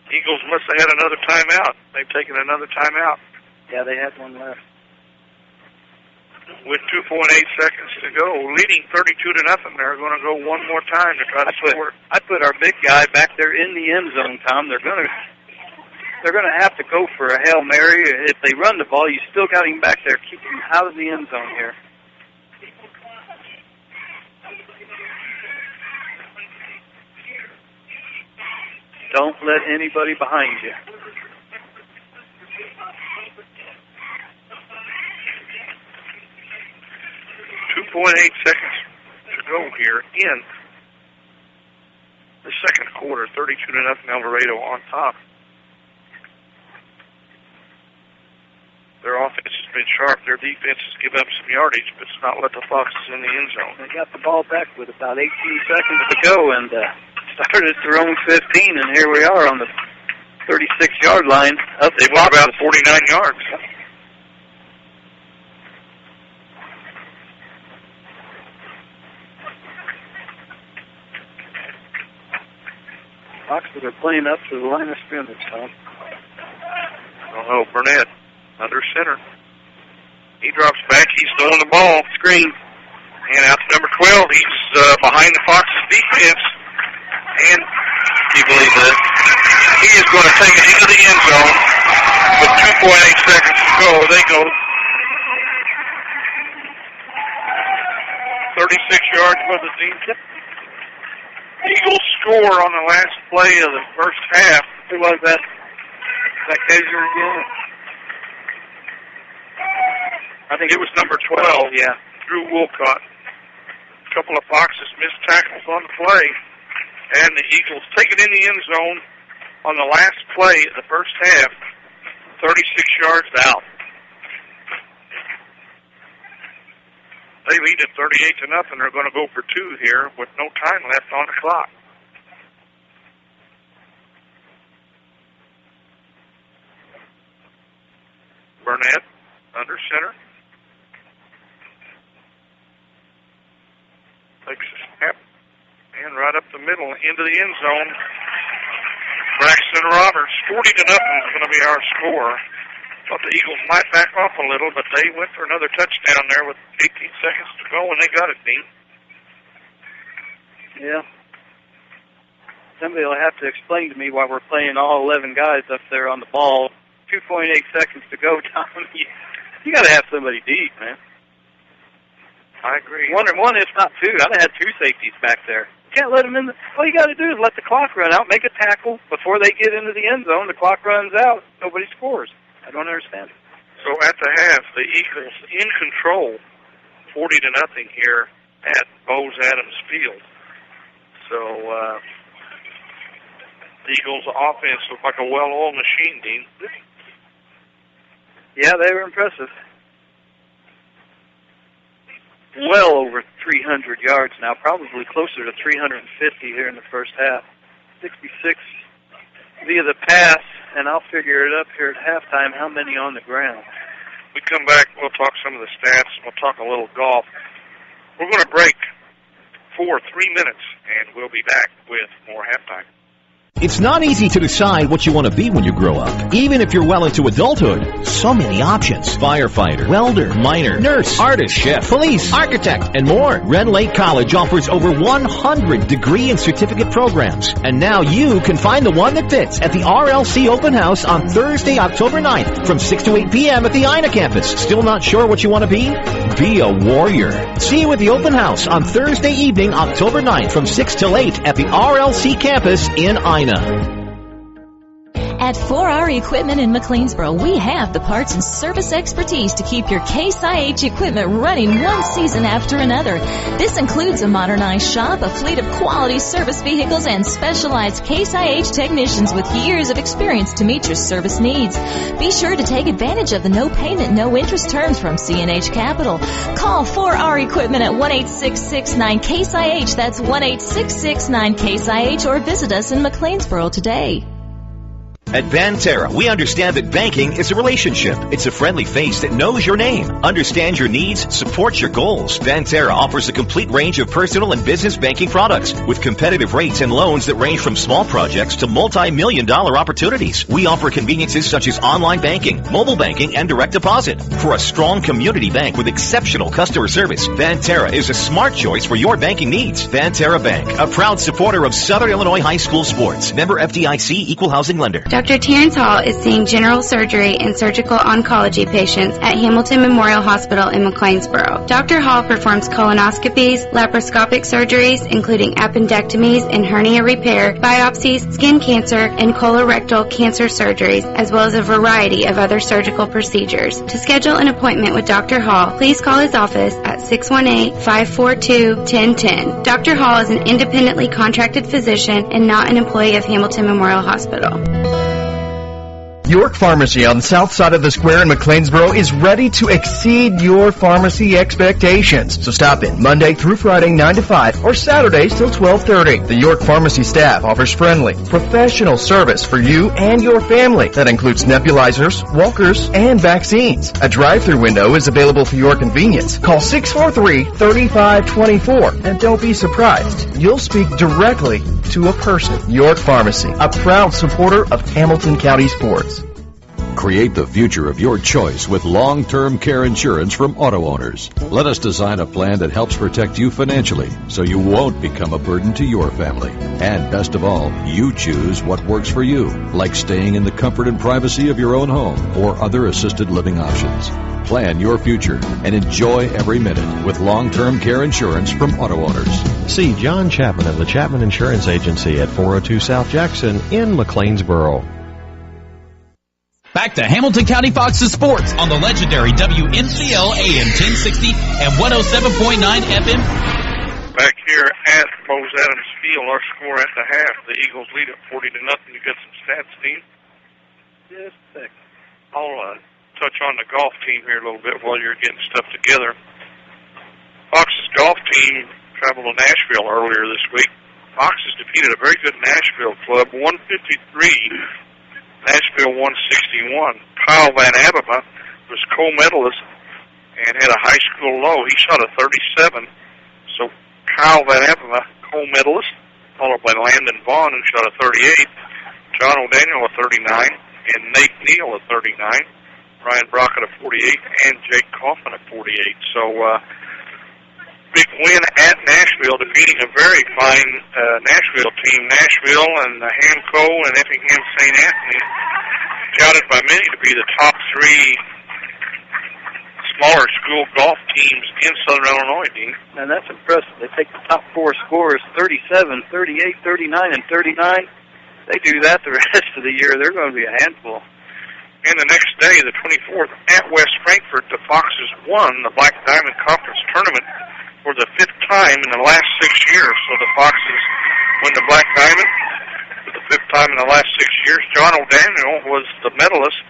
Eagles must have had another timeout. They've taken another timeout. Yeah, they had one left. With 2.8 seconds to go, leading 32-0, they're going to go one more time to try to score. I put our big guy back there in the end zone, Tom. They're going to have to go for a Hail Mary. If they run the ball, you still got him back there. Keep him out of the end zone here. Don't let anybody behind you. .8 seconds to go here in the second quarter. 32-0 Eldorado on top. Their offense has been sharp. Their defense has given up some yardage, but it's not let the Foxes in the end zone. They got the ball back with about 18 seconds to go and started at their own 15, and here we are on the 36-yard line. They went about 49 yards. Foxes are playing up to the line of scrimmage, Tom. Oh, Burnett under center. He drops back. He's throwing the ball. Screen. And out to number 12. He's behind the Foxes defense. And you believe that? He is going to take it into the end zone with 2.8 seconds to go. They go 36 yards for the team. Eagles score on the last play of the first half. Who was that? Is that Kaser again? I think it was number 12. Yeah. Drew Wolcott. A couple of Foxes missed tackles on the play. And the Eagles take it in the end zone on the last play of the first half, 36 yards out. They lead at 38-0. They're going to go for two here with no time left on the clock. Burnett under center. Takes a snap and right up the middle into the end zone. Braxton Roberts, 40-0 is going to be our score. Thought the Eagles might back off a little, but they went for another touchdown there with 18 seconds to go, and they got it, Dean. Yeah. Somebody will have to explain to me why we're playing all 11 guys up there on the ball. 2.8 seconds to go, Tom. You got to have somebody deep, man. I agree. One, if not two. I'd have had two safeties back there. You can't let them in. All you got to do is let the clock run out, make a tackle. Before they get into the end zone, the clock runs out. Nobody scores. I don't understand it. So at the half, the Eagles in control, 40-0 here at Bose Adams Field. So the Eagles' offense looked like a well-oiled machine, Dean. Yeah, they were impressive. Well over 300 yards now, probably closer to 350 here in the first half. 66 via the pass, and I'll figure it up here at halftime, how many on the ground. We come back, we'll talk some of the stats, we'll talk a little golf. We're going to break for 3 minutes, and we'll be back with more halftime. It's not easy to decide what you want to be when you grow up, even if you're well into adulthood. So many options. Firefighter, welder, miner, nurse, artist, chef, police, architect, and more. Red Lake College offers over 100 degree and certificate programs. And now you can find the one that fits at the RLC Open House on Thursday, October 9th from 6 to 8 p.m. at the Ina campus. Still not sure what you want to be? Be a warrior. See you at the Open House on Thursday evening, October 9th from 6 till 8 at the RLC campus in Ina. At 4R Equipment in McLeansboro, we have the parts and service expertise to keep your Case IH equipment running one season after another. This includes a modernized shop, a fleet of quality service vehicles, and specialized Case IH technicians with years of experience to meet your service needs. Be sure to take advantage of the no payment, no interest terms from CNH Capital. Call 4R Equipment at 1-866-9-CASE-IH. That's 1-866-9-CASE-IH, or visit us in McLeansboro today. At Banterra, we understand that banking is a relationship. It's a friendly face that knows your name, understands your needs, supports your goals. Banterra offers a complete range of personal and business banking products with competitive rates and loans that range from small projects to multi-million-dollar opportunities. We offer conveniences such as online banking, mobile banking, and direct deposit. For a strong community bank with exceptional customer service, Banterra is a smart choice for your banking needs. Banterra Bank, a proud supporter of Southern Illinois high school sports. Member FDIC, Equal Housing Lender. Dr. Terrence Hall is seeing general surgery and surgical oncology patients at Hamilton Memorial Hospital in McLeansboro. Dr. Hall performs colonoscopies, laparoscopic surgeries, including appendectomies and hernia repair, biopsies, skin cancer, and colorectal cancer surgeries, as well as a variety of other surgical procedures. To schedule an appointment with Dr. Hall, please call his office at 618-542-1010. Dr. Hall is an independently contracted physician and not an employee of Hamilton Memorial Hospital. York Pharmacy on the south side of the square in McLeansboro is ready to exceed your pharmacy expectations. So stop in Monday through Friday 9 to 5 or Saturdays till 12:30. The York Pharmacy staff offers friendly, professional service for you and your family. That includes nebulizers, walkers, and vaccines. A drive-through window is available for your convenience. Call 643-3524 and don't be surprised. You'll speak directly to a person. York Pharmacy, a proud supporter of Hamilton County sports. Create the future of your choice with long-term care insurance from auto owners. Let us design a plan that helps protect you financially so you won't become a burden to your family. And best of all, you choose what works for you, like staying in the comfort and privacy of your own home or other assisted living options. Plan your future and enjoy every minute with long-term care insurance from auto owners. See John Chapman of the Chapman Insurance Agency at 402 South Jackson in McLeansboro. Back to Hamilton County Fox's sports on the legendary WMCL AM 1060 and 107.9 FM. Back here at Bose Adams Field, our score at the half. The Eagles lead at 40-0. You got some stats, Dean? Just a sec. I'll touch on the golf team here a little bit while you're getting stuff together. Fox's golf team traveled to Nashville earlier this week. Foxes defeated a very good Nashville club, 153. Nashville 161. Kyle Van Abema was co-medalist and had a high school low. He shot a 37. So Kyle Van Abema, co-medalist, followed by Landon Vaughn, who shot a 38. John O'Daniel a 39, and Nate Neal a 39, Ryan Brockett a 48, and Jake Kaufman a 48. So big win at Nashville, defeating a very fine Nashville team. Nashville and Hamco and Effingham St. Anthony touted by many to be the top three smaller school golf teams in Southern Illinois, Dean. And that's impressive. They take the top four scores, 37, 38, 39, and 39. They do that the rest of the year, they're going to be a handful. And the next day, the 24th, at West Frankfort, the Foxes won the Black Diamond Conference Tournament for the 5th time in the last 6 years. So the Foxes win the Black Diamond for the 5th time in the last 6 years. John O'Daniel was the medalist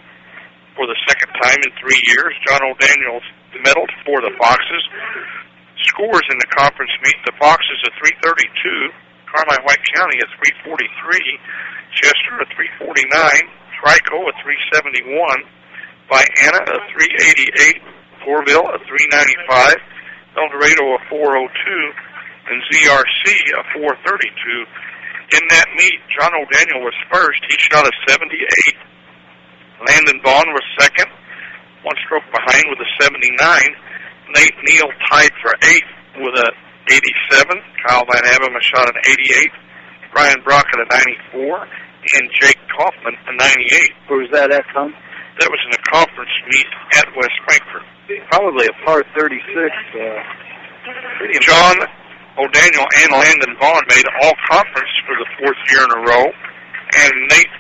for the 2nd time in 3 years. John O'Daniel medaled for the Foxes. Scores in the conference meet, the Foxes at 332, Carmi-White County at 343, Chester at 349, Trico at 371, Vienna at 388, Corville at 395, Eldorado at 402, and ZRC at 432. In that meet, John O'Daniel was first. He shot a 78. Landon Vaughn was second, one stroke behind with a 79. Nate Neal tied for 8th with a 87. Kyle Van Abema shot an 88. Brian Brockett a 94. And Jake Kaufman a 98. Where was that at, Tom? That was in a conference meet at West Frankfort. Probably a par 36. John O'Daniel and Landon Vaughn made all-conference for the 4th year in a row. And Nate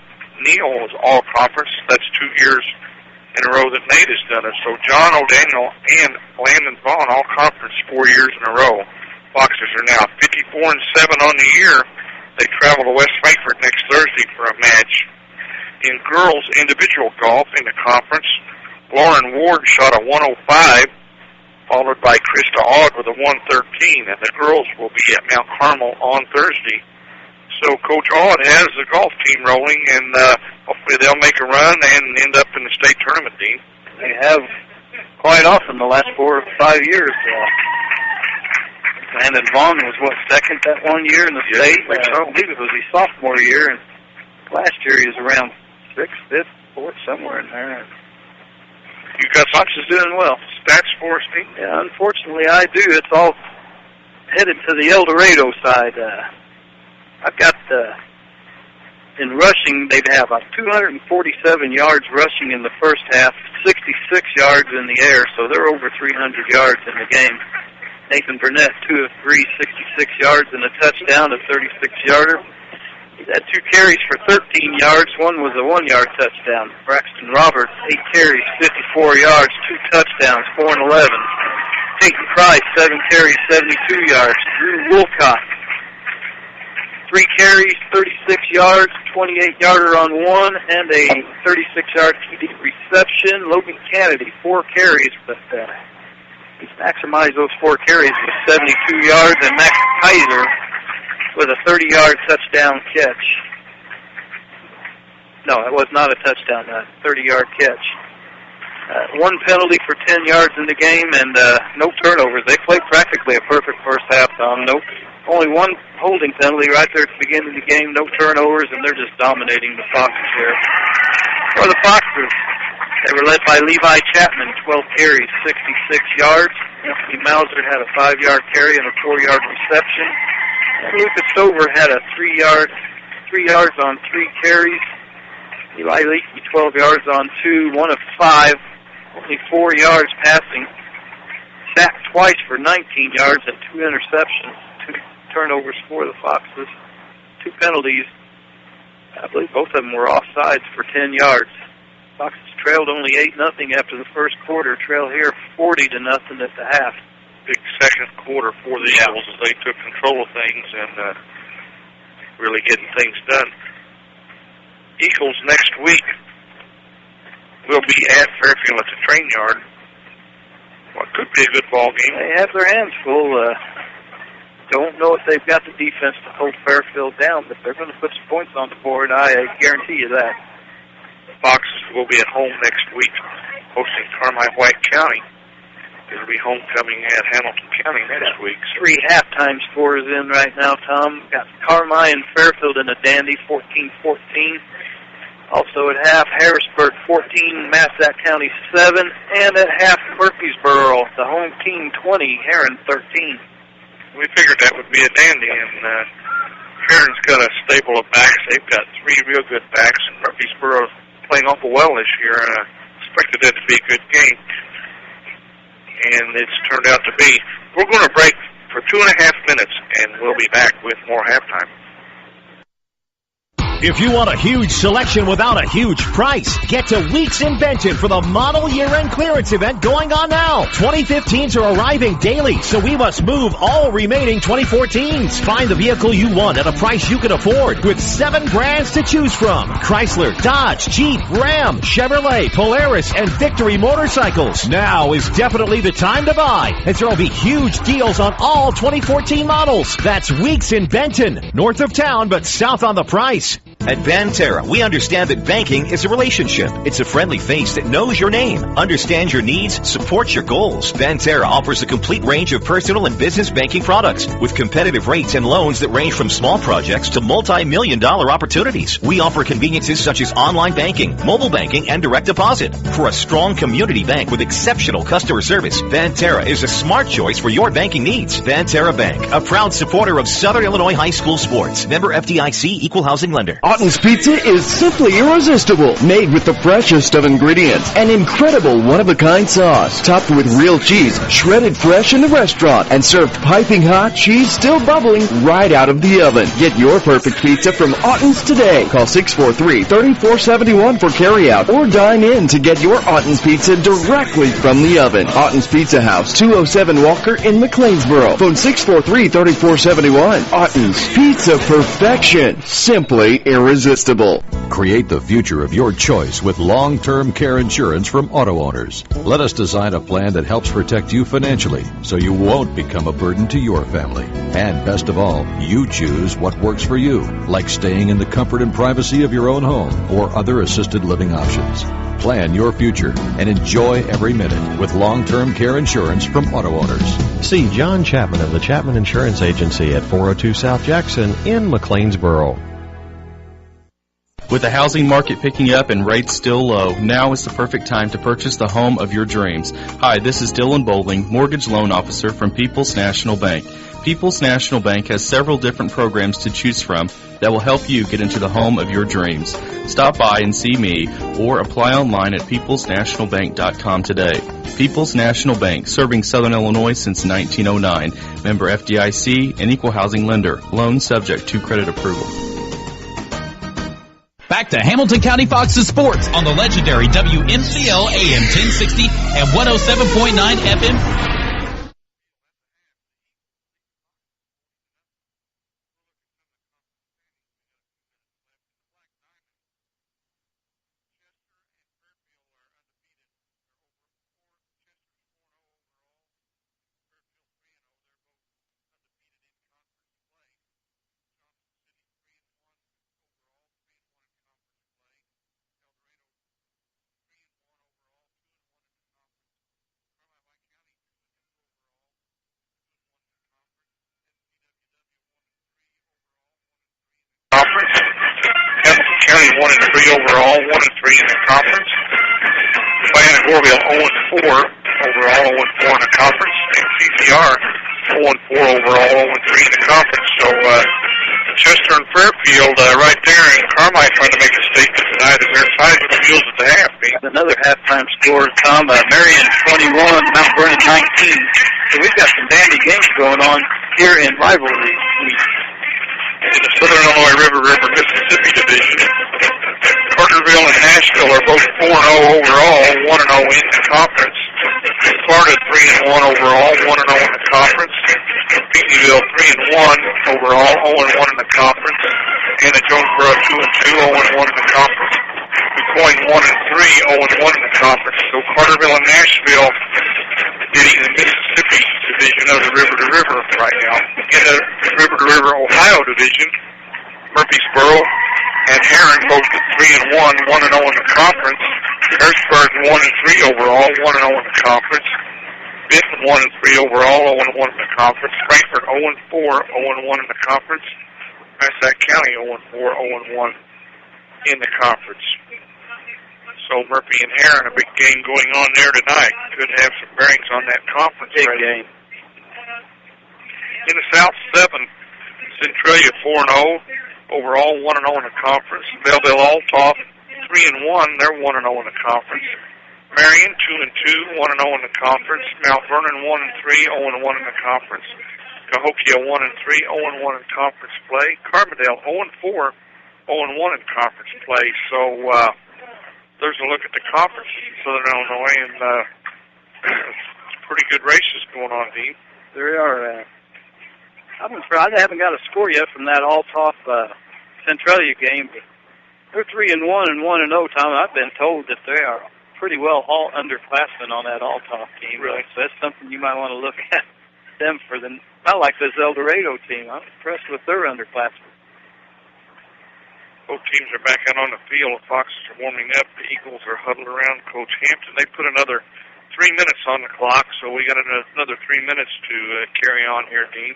Neal was all-conference. That's 2 years in a row that Nate has done it. So John O'Daniel and Landon Vaughn all-conference 4 years in a row. Foxes are now 54-7 on the year. They travel to West Frankfort next Thursday for a match. In girls individual golf in the conference, Lauren Ward shot a 105, followed by Krista Aud with a 113, and the girls will be at Mount Carmel on Thursday. So Coach Aud has the golf team rolling, and hopefully they'll make a run and end up in the state tournament, Dean. They have quite often the last 4 or 5 years. Landon Vaughn was, second that 1 year in the state? I believe it was his sophomore year, and last year he was around 6th, 5th, 4th, somewhere in there. You got Fox is doing well. Stats for us, Steve? Yeah, unfortunately I do. It's all headed to the Eldorado side. I've got, in rushing, they'd have 247 yards rushing in the first half, 66 yards in the air, so they're over 300 yards in the game. Nathan Burnett, 2 of 3, 66 yards and a touchdown, a 36-yarder. He had 2 carries for 13 yards. One was a 1-yard touchdown. Braxton Roberts, 8 carries, 54 yards, 2 touchdowns, 4 and 11. Peyton Price, 7 carries, 72 yards. Drew Woolcock, 3 carries, 36 yards, 28-yarder on 1, and a 36-yard TD reception. Logan Kennedy, 4 carries, but he's maximized those 4 carries with 72 yards, and Max Kaiser with a 30-yard touchdown catch. No, it was not a touchdown, a 30-yard catch. 1 penalty for 10 yards in the game, and no turnovers. They played practically a perfect first half, Tom. Only 1 holding penalty right there at the beginning of the game, no turnovers, and they're just dominating the Foxes here. For the Foxes, they were led by Levi Chapman, 12 carries, 66 yards. Anthony Mauser had a 5-yard carry and a 4-yard reception. And Lucas Stover had a 3 yards on 3 carries. Eli Leakey, 12 yards on 2, 1 of 5, only 4 yards passing. Sacked twice for 19 yards and 2 interceptions, 2 turnovers for the Foxes, 2 penalties. I believe both of them were offsides for 10 yards. Foxes trailed only 8-0 after the first quarter. Trail here 40-0 at the half. Big second quarter for the Eagles as they took control of things and really getting things done. Eagles next week will be at Fairfield at the train yard. What could be a good ball game. They have their hands full. Don't know if they've got the defense to hold Fairfield down, but they're going to put some points on the board. I guarantee you that. Foxes will be at home next week, hosting Carmi-White County. It'll be homecoming at Hamilton County next week. 3 halftime scores in right now, Tom. Got Carmi and Fairfield in a dandy, 14-14. Also at half, Harrisburg 14, Massac County 7, and at half, Murfreesboro, the home team 20, Heron 13. We figured that would be a dandy, and Heron's got a stable of backs. They've got 3 real good backs, and Murfreesboro playing awful well this year, and I expected that to be a good game. And it's turned out to be. We're going to break for 2.5 minutes, and we'll be back with more halftime. If you want a huge selection without a huge price, get to Weeks in Benton for the model year-end clearance event going on now. 2015s are arriving daily, so we must move all remaining 2014s. Find the vehicle you want at a price you can afford with 7 brands to choose from. Chrysler, Dodge, Jeep, Ram, Chevrolet, Polaris, and Victory motorcycles. Now is definitely the time to buy, as there will be huge deals on all 2014 models. That's Weeks in Benton, north of town but south on the price. At Banterra, we understand that banking is a relationship. It's a friendly face that knows your name, understands your needs, supports your goals. Banterra offers a complete range of personal and business banking products with competitive rates and loans that range from small projects to multi-million-dollar opportunities. We offer conveniences such as online banking, mobile banking, and direct deposit. For a strong community bank with exceptional customer service, Banterra is a smart choice for your banking needs. Banterra Bank, a proud supporter of Southern Illinois high school sports. Member FDIC, equal housing lender. Otton's Pizza is simply irresistible. Made with the freshest of ingredients. An incredible one-of-a-kind sauce. Topped with real cheese, shredded fresh in the restaurant, and served piping hot, cheese still bubbling right out of the oven. Get your perfect pizza from Otton's today. Call 643-3471 for carryout or dine in to get your Otton's Pizza directly from the oven. Otton's Pizza House, 207 Walker in McLeansboro. Phone 643-3471. Otton's Pizza Perfection. Simply irresistible. Create the future of your choice with long-term care insurance from auto owners. Let us design a plan that helps protect you financially so you won't become a burden to your family. And best of all, you choose what works for you, like staying in the comfort and privacy of your own home or other assisted living options. Plan your future and enjoy every minute with long-term care insurance from auto owners. See John Chapman of the Chapman Insurance Agency at 402 South Jackson in McLeansboro. With the housing market picking up and rates still low, now is the perfect time to purchase the home of your dreams. Hi, this is Dylan Bowling, Mortgage Loan Officer from People's National Bank. People's National Bank has several different programs to choose from that will help you get into the home of your dreams. Stop by and see me or apply online at peoplesnationalbank.com today. People's National Bank, serving Southern Illinois since 1909. Member FDIC, an equal housing lender. Loan subject to credit approval. Back to Hamilton County Fox's sports on the legendary WMCL AM 1060 and 107.9 FM. County 1-3 overall, 1-3 in the conference. Goreville 0-4 overall, 0-4 in the conference. And CCR 0-4 overall, 0-3 in the conference. So Chester and Fairfield right there, and Carmine trying to make a statement tonight that they're tied with the Mules at the half. Another halftime score, Tom. Marion 21, Mount Vernon 19. So we've got some dandy games going on here in rivalry week. In the Southern Illinois River Mississippi division, Carterville and Nashville are both 4-0 overall, 1-0 in the conference. Sparta 3-1 overall, 1-0 in the conference. Peatyville 3-1 overall, 0-1 in the conference. Anna Jonesboro 2-2, 0-1 in the conference. McCoyne 1-3, 0-1 in the conference. So Carterville and Nashville leading the Mississippi division of the River to River right now. In the River to River Ohio division, Murfreesboro and Heron both at 3-1, 1-0 in the conference. Harrisburg 1-3 overall, 1-0 in the conference. Benton 1-3 overall, 0-1 in the conference. Frankfort 0-4, 0-1 in the conference. Massac County 0-4, 0-1 in the conference. So Murphy and Heron, a big game going on there tonight. Could have some bearings on that conference. Big game. In the South 7, Centralia 4-0. Overall 1-0 in the conference. Belleville Althoff 3-1. They're 1-0 in the conference. Marion 2-2, 1-0 in the conference. Mount Vernon 1-3, 0-1 in the conference. Cahokia 1-3, 0-1 in conference play. Carbondale 0-4, 0-1 in conference play. So there's a look at the conference in Southern Illinois, and pretty good races going on, Dean. There are. I haven't got a score yet from that Althoff Centralia game. But they're 3-1 and 1-0, Tom. I've been told that they are pretty well all underclassmen on that Althoff team. Really? So that's something you might want to look at them for. Not like this Eldorado team. I'm impressed with their underclassmen. Both teams are back out on the field. The Foxes are warming up. The Eagles are huddled around Coach Hampton. They put another 3 minutes on the clock, so we got another 3 minutes to carry on here, Dean.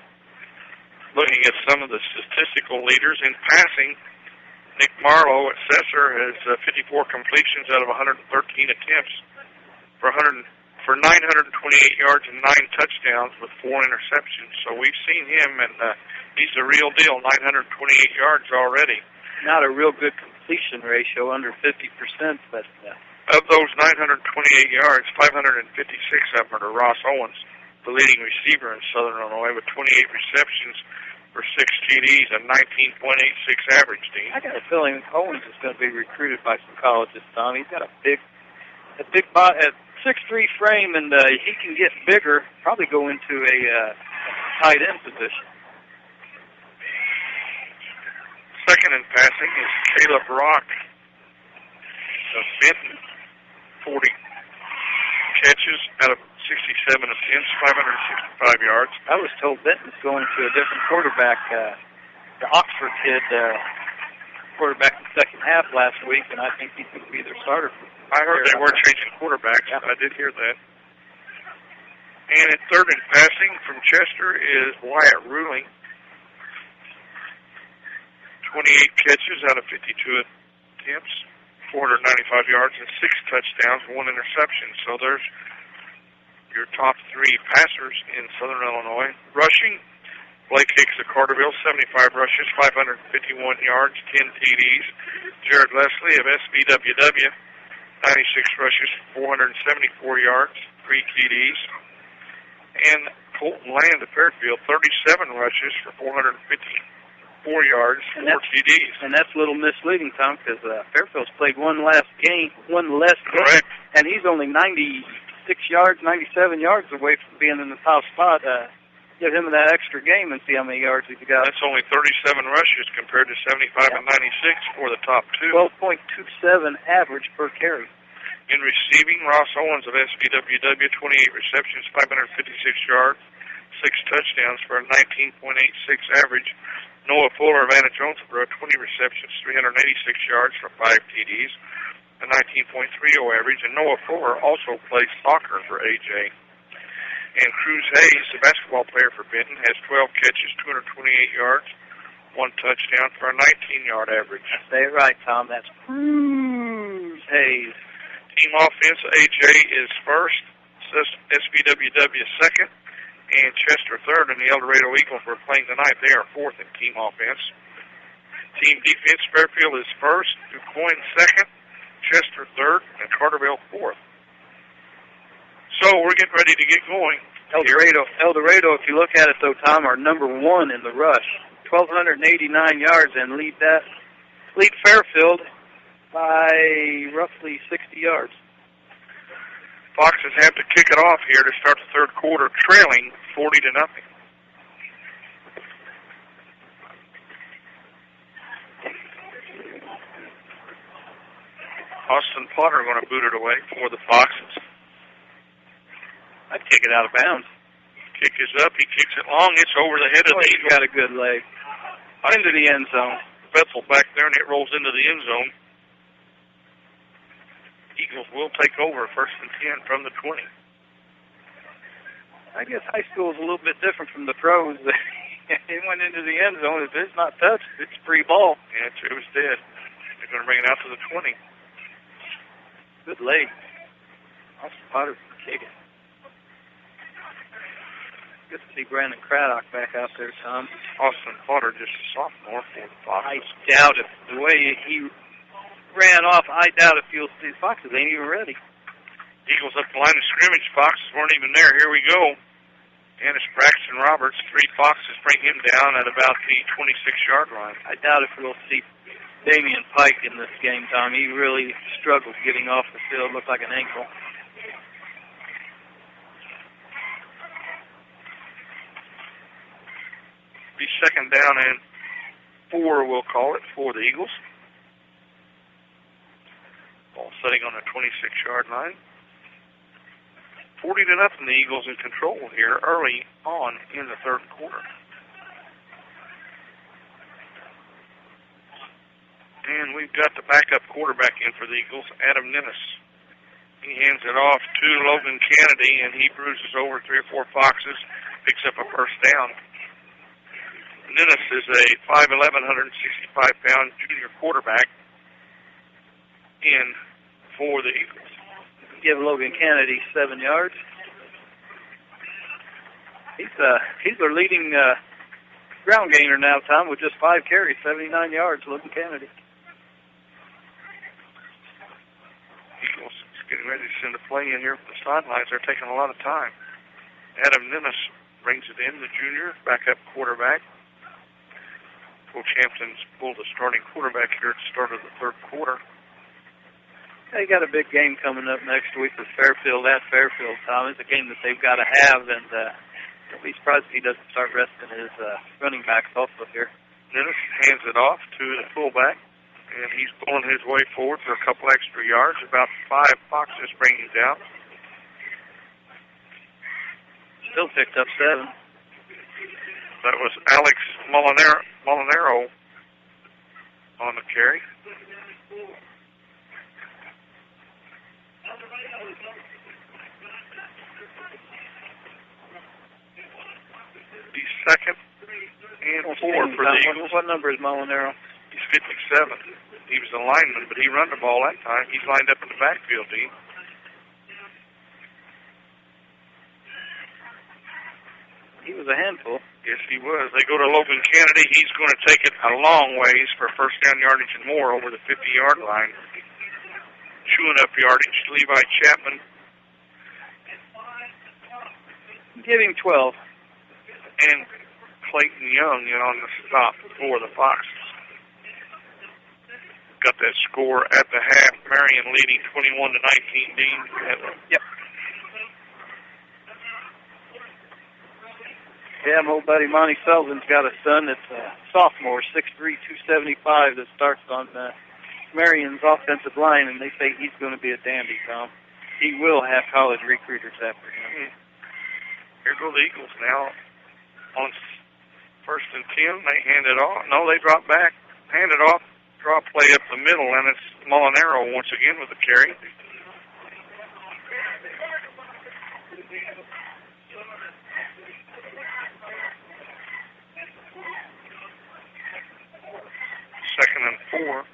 Looking at some of the statistical leaders in passing, Nick Marlowe at Cesar has 54 completions out of 113 attempts for 928 yards and 9 touchdowns with 4 interceptions. So we've seen him, and he's the real deal, 928 yards already. Not a real good completion ratio, under 50%, but... Of those 928 yards, 556 of them are to Ross Owens, the leading receiver in Southern Illinois, with 28 receptions for 6 TDs and 19.86 average, Dean. I got a feeling Owens is going to be recruited by some colleges, Tom. He's got a big body, a 6'3" frame, and he can get bigger, probably go into a tight end position. Second in passing is Caleb Rock of Benton, 40 catches out of 67 attempts, 565 yards. I was told Benton's going to a different quarterback, the Oxford kid, quarterback in the second half last week, and I think he could be their starter. I heard they were changing quarterbacks. Yeah. I did hear that. And at third in passing from Chester is Wyatt Ruling, 28 catches out of 52 attempts, 495 yards and 6 touchdowns, 1 interception. So there's your top 3 passers in Southern Illinois. Rushing, Blake Hicks of Carterville, 75 rushes, 551 yards, 10 TDs. Jared Leslie of SBWW, 96 rushes, 474 yards, 3 TDs. And Colton Land of Fairfield, 37 rushes for 454 yards, 4 TDs. And that's a little misleading, Tom, because Fairfield's played one less game, correct, and he's only 96 yards, 97 yards away from being in the top spot. Give him that extra game and see how many yards he's got. That's only 37 rushes compared to 75 and 96 for the top 2. 12.27 average per carry. In receiving, Ross Owens of SBWW, 28 receptions, 556 yards, 6 touchdowns for a 19.86 average. Noah Fuller of Anna Jonesboro, 20 receptions, 386 yards for 5 TDs, a 19.30 average. And Noah Fuller also plays soccer for AJ. And Cruz Hayes, the basketball player for Benton, has 12 catches, 228 yards, 1 touchdown for a 19-yard average. Say it right, Tom. That's Cruz Hayes. Team offense, AJ is first, SBWW second, and Chester third, and the Eldorado Eagles were playing tonight. They are fourth in team offense. Team defense, Fairfield is first, DuQuoin second, Chester third, and Carterville fourth. So we're getting ready to get going. Eldorado, if you look at it, though, Tom, are number 1 in the rush, 1,289 yards, and lead Fairfield by roughly 60 yards. Foxes have to kick it off here to start the third quarter, trailing 40-0. Austin Potter going to boot it away for the Foxes. I'd kick it out of bounds. Kick is up. He kicks it long. It's over the head of the Eagles. He's got a good leg. Into the end zone. Betzel back there, and it rolls into the end zone. Eagles will take over first and 10 from the 20. I guess high school is a little bit different from the pros. It went into the end zone. If it's not touched, it's free ball. Yeah, it was dead. If going to bring it out to the 20. Good leg. Austin Potter can kick it. Good to see Brandon Craddock back out there, Tom. Austin Potter, just a sophomore for the Foxes. I doubt it. The way he ran off, I doubt if you'll see the Foxes ain't even ready. Eagles up the line of scrimmage. Foxes weren't even there. Here we go. Dennis Braxton Roberts, 3 Foxes bring him down at about the 26-yard line. I doubt if we'll see Damian Pike in this game, Tom. He really struggled getting off the field. Looked like an ankle. Be second down and 4, we'll call it, for the Eagles. Ball sitting on the 26-yard line. 40-0, the Eagles in control here early on in the third quarter. And we've got the backup quarterback in for the Eagles, Adam Ninnis. He hands it off to Logan Kennedy, and he bruises over 3 or 4 Foxes, picks up a first down. Ninnis is a 5'11", 165-pound junior quarterback in for the Eagles. Give Logan Kennedy 7 yards. He's their leading ground gainer now, Tom, with just 5 carries, 79 yards, Logan Kennedy. Eagles getting ready to send a play in here from the sidelines. They're taking a lot of time. Adam Ninnis brings it in, the junior, backup quarterback. Coach Hampton's pulled the starting quarterback here at the start of the third quarter. They got a big game coming up next week with Fairfield at Fairfield, Tom. It's a game that they've got to have, and don't be surprised if he doesn't start resting his running backs also here. Ninnis hands it off to the fullback, and he's pulling his way forward for a couple extra yards. About 5 Foxes bring him down. Still picked up 7. That was Alex Molinaro on the carry. The second and 4 for the Eagles. What number is Molinaro? He's 57. He was a lineman, but he run the ball that time. He's lined up in the backfield, Dean. He was a handful. Yes, he was. They go to Logan Kennedy. He's going to take it a long ways for first down yardage and more over the 50-yard line. Chewing up yardage, Levi Chapman. Give him 12. And Clayton Young in on the stop for the Foxes. Got that score at the half. Marion leading 21-19, Dean. Yep. Yeah, my old buddy Monty Sullivan's got a son that's a sophomore, 6'3", 275, that starts on Marion's offensive line, and they say he's going to be a dandy, Tom. He will have college recruiters after him. Here go the Eagles now. On first and 10, they hand it off. No, they drop back, hand it off, draw play up the middle, and it's Molinaro once again with the carry. Second and 4.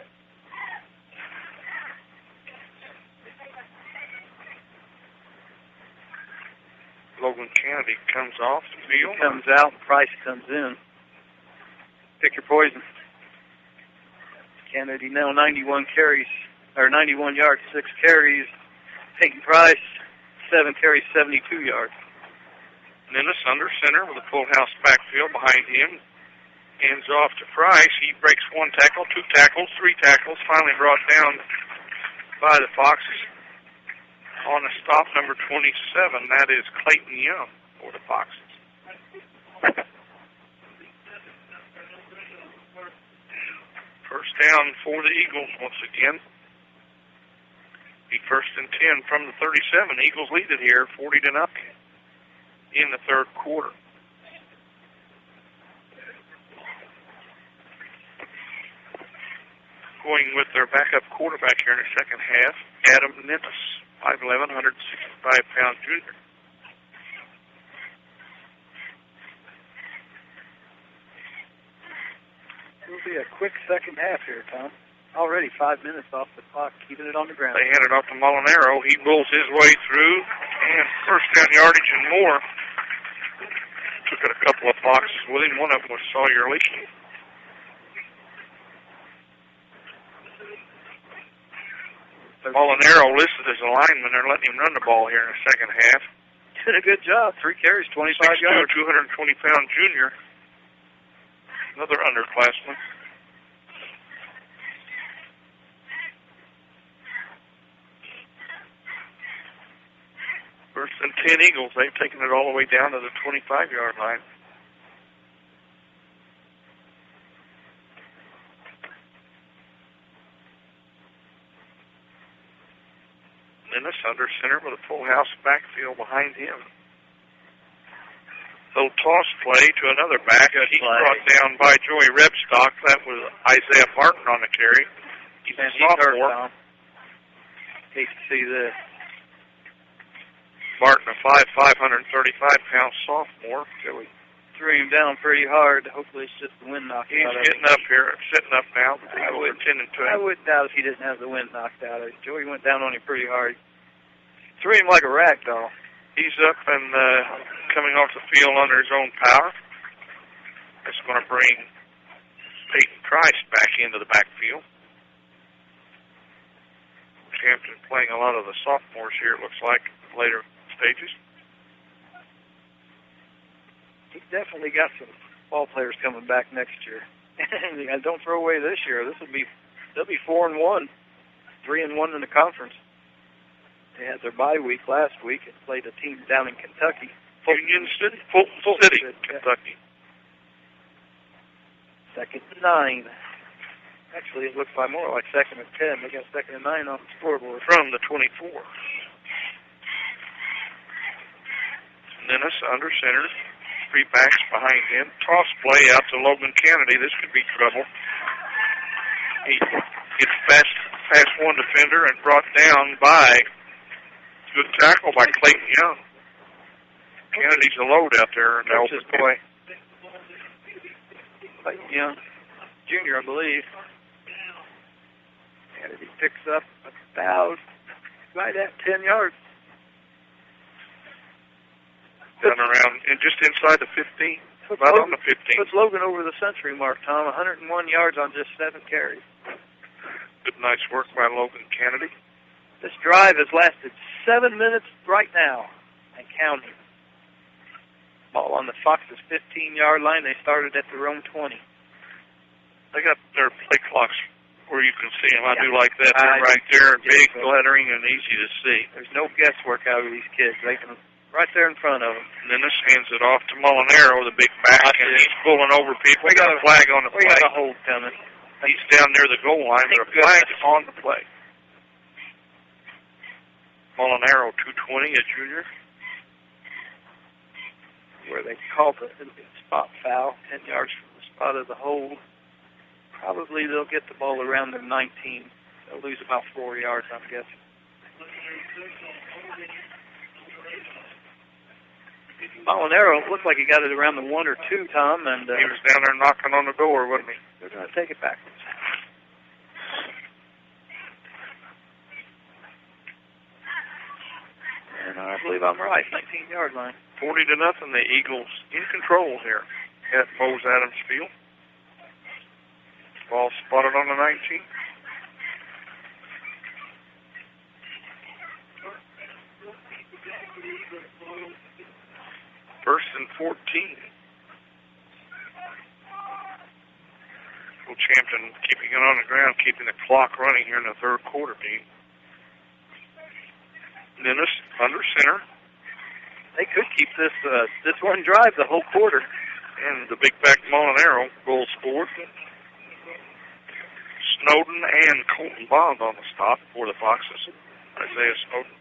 Logan Kennedy comes off the field. He comes out, Price comes in. Pick your poison. Kennedy now 91 yards, 6 carries. Peyton Price, 7 carries, 72 yards. Ninnis under center with a full house backfield behind him. Hands off to Price. He breaks 1 tackle, 2 tackles, 3 tackles. Finally brought down by the Foxes. On a stop, number 27, that is Clayton Young for the Foxes. First down for the Eagles once again. Be first and 10 from the 37. Eagles lead it here, 40-0 in the third quarter. Going with their backup quarterback here in the second half, Adam Ninnis, 5'11", 165-pound junior. It'll be a quick second half here, Tom. Already 5 minutes off the clock, keeping it on the ground. They hand it off to Molinaro. He bulls his way through, and first down yardage and more. Took it a couple of boxes with him. One of them was Sawyer Lee. Molinaro listed as a lineman. They're letting him run the ball here in the second half. Did a good job. 3 carries, 25 yards. 220-pound junior. Another underclassman. First and 10 Eagles. They've taken it all the way down to the 25-yard line. Dennis under center with a full house backfield behind him. Little toss play to another back. He's brought down by Joey Rebstock. That was Isaiah Martin on the carry. He's a sophomore. Hate to see this. Martin, a 535-pound sophomore. Joey threw him down pretty hard. Hopefully it's just the wind knocked He's out of him. getting up here, sitting up now. I wouldn't doubt if he didn't have the wind knocked out of him. Joey went down on him pretty hard. Threw him like a rag doll. He's up and coming off the field under his own power. That's going to bring Peyton Christ back into the backfield. Hampton playing a lot of the sophomores here, it looks like, later stages. He's definitely got some ball players coming back next year. And don't throw away this year. They'll be 4-1, 3-1 in the conference. They had their bye week last week and played a team down in Kentucky. Union City, Fulton City, Kentucky. Second and 9. Actually, it looks like more like second and 10. They got second and 9 on the scoreboard. From the 24. Dennis under center. 3 backs behind him. Toss play out to Logan Kennedy. This could be trouble. He gets past one defender and brought down by good tackle by Clayton Young. Kennedy's a load out there in the open boy. Clayton Young, junior, I believe. Kennedy picks up about right at 10 yards. Down around, and just inside the 15. About on the 15. Puts Logan over the century mark, Tom. 101 yards on just 7 carries. Good, nice work by Logan Kennedy. This drive has lasted 7 minutes right now and counting. Ball on the Fox's 15-yard line. They started at their own 20. They got their play clocks where you can see them. I do like that. They're right there, big lettering and easy to see. There's no guesswork out of these kids. They can right there in front of them. And then this hands it off to Molinaro, the big back, and he's pulling over people. We got a flag on the play. We got a hold coming. He's down near the goal line, but a flag on the play. Molinaro, 220, a junior. Where they called the spot foul, 10 yards from the spot of the hold. Probably they'll get the ball around their 19. They'll lose about 4 yards, I'm guessing. Molinaro looked like he got it around the 1 or 2, Tom, and he was down there knocking on the door, wasn't he? They're going to take it backwards. And I believe I'm right, 19-yard line. 40-0, the Eagles in control here at Mose Adams Field. Ball spotted on the 19. First and 14. Coach Hampton keeping it on the ground, keeping the clock running here in the third quarter, Dean. Dennis under center. They could keep this one drive the whole quarter. And the big back Molinaro goal scored. Snowden and Colton Bond on the stop for the Foxes. Isaiah Snowden.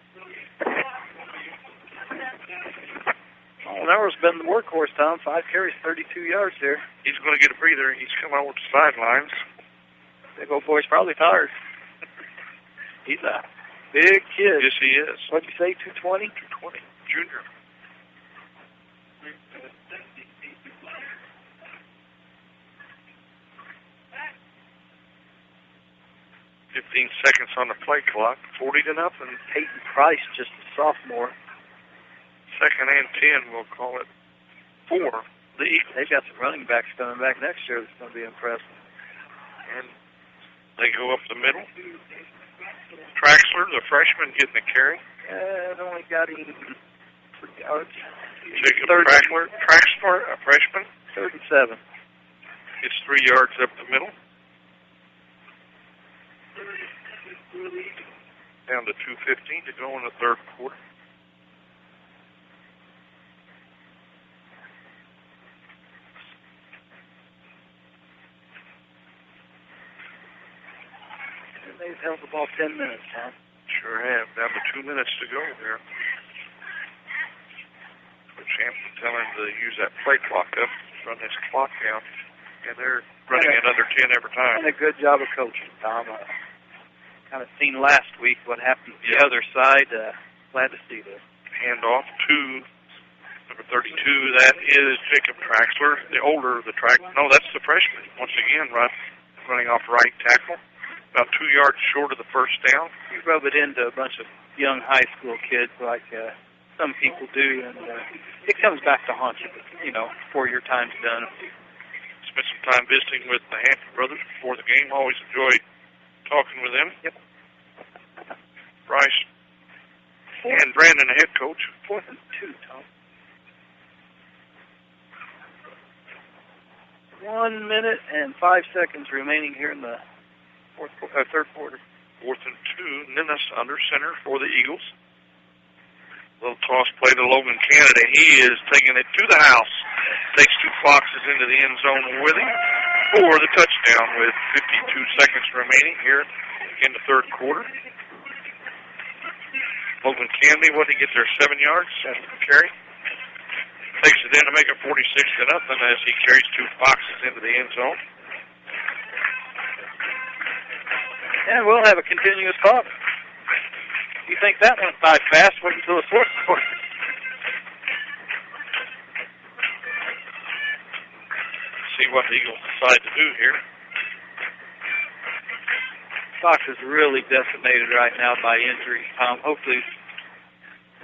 Molinaro's been the workhorse, Tom. 5 carries, 32 yards there. He's going to get a breather. He's coming over the sidelines. Big old boy's probably tired. He's a big kid. Yes, he is. What'd you say, 220? 220. Junior. 15 seconds on the play clock. 40-0. Peyton Price, just a sophomore. 2nd and 10, we'll call it, for the Eagles. They've got some running backs coming back next year that's going to be impressive. And they go up the middle. Traxler, the freshman, getting the carry. It only got him 3 yards. Jacob Traxler, a freshman. 3rd and 7. It's 3 yards up the middle. Down to 2:15 to go in the third quarter. And they've held the ball 10 minutes, huh? Sure have. Down to 2 minutes to go there. Coach Hampton telling him to use that play clock up, run this clock down. And they're running it under 10 every time. And a good job of coaching, Tom. Kind of seen last week what happened to the other side. Glad to see this. Hand off to number 32. That is Jacob Traxler, the older of the track. No, that's the freshman. Once again, running off right tackle. About 2 yards short of the first down. You rub it into a bunch of young high school kids like some people do, and it comes back to haunt you, before your time's done. Spent some time visiting with the Hampton brothers before the game. Always enjoyed talking with them. Yep. Bryce and Brandon, the head coach. 4th and 2, Tom. 1 minute and 5 seconds remaining here in the third quarter. 4th and 2. Ninnis under center for the Eagles. Little toss play to Logan Kennedy. He is taking it to the house. Takes 2 Foxes into the end zone with him for the touchdown with 52 seconds remaining here in the third quarter. Logan Kennedy, what did he get there, 7 yards? Carry. Takes it in to make it 46-0 as he carries 2 Foxes into the end zone. And we'll have a continuous talk. You think that went by fast? Wait until the fourth quarter. See what the Eagles decide to do here. Fox is really decimated right now by injury, Tom. Hopefully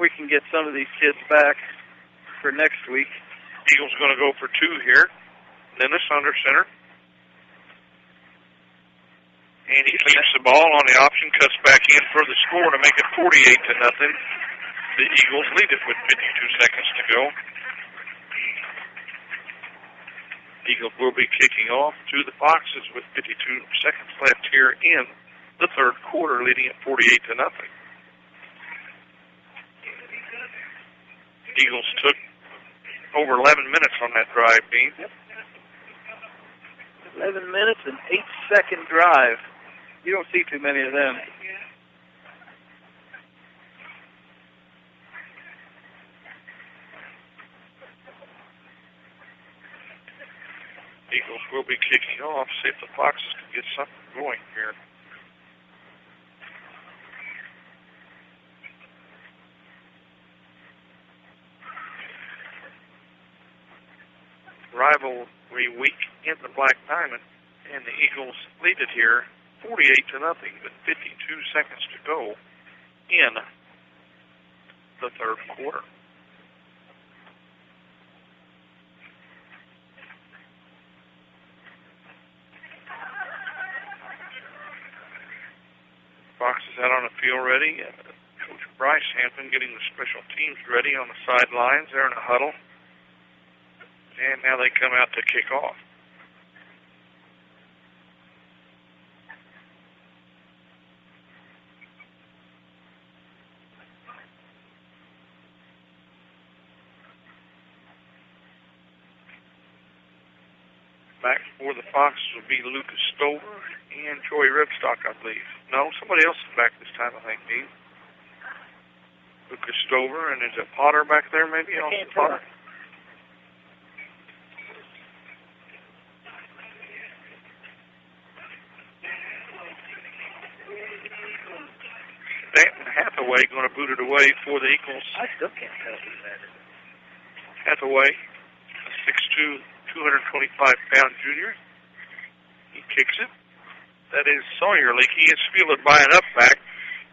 we can get some of these kids back for next week. Eagles going to go for 2 here. Ninnis under center. And he keeps the ball on the option, cuts back in for the score to make it 48-0. The Eagles lead it with 52 seconds to go. Eagles will be kicking off to the Foxes with 52 seconds left here in the third quarter, leading at 48-0. Eagles took over 11 minutes on that drive, Dean. 11 minutes and 8-second drive. You don't see too many of them. Eagles will be kicking off. See if the Foxes can get something going here. Rivalry week in the Black Diamond, and the Eagles lead it here 48-0 with 52 seconds to go in the third quarter. Foxes out on the field ready. Coach Bryce Hampton getting the special teams ready on the sidelines. They're in a huddle. And now they come out to kick off. Back for the Foxes will be Lucas Stover and Joey Ribstock, I believe. No, somebody else is back this time, I think, Dean. Lucas Stover, and is it Potter back there, maybe? Austin Potter. Stanton Hathaway going to boot it away for the Eagles. I still can't tell who that is. Hathaway, 6'2", 225-pound junior. He kicks it. That is Sawyer Leakey. It's fielded by an up-back.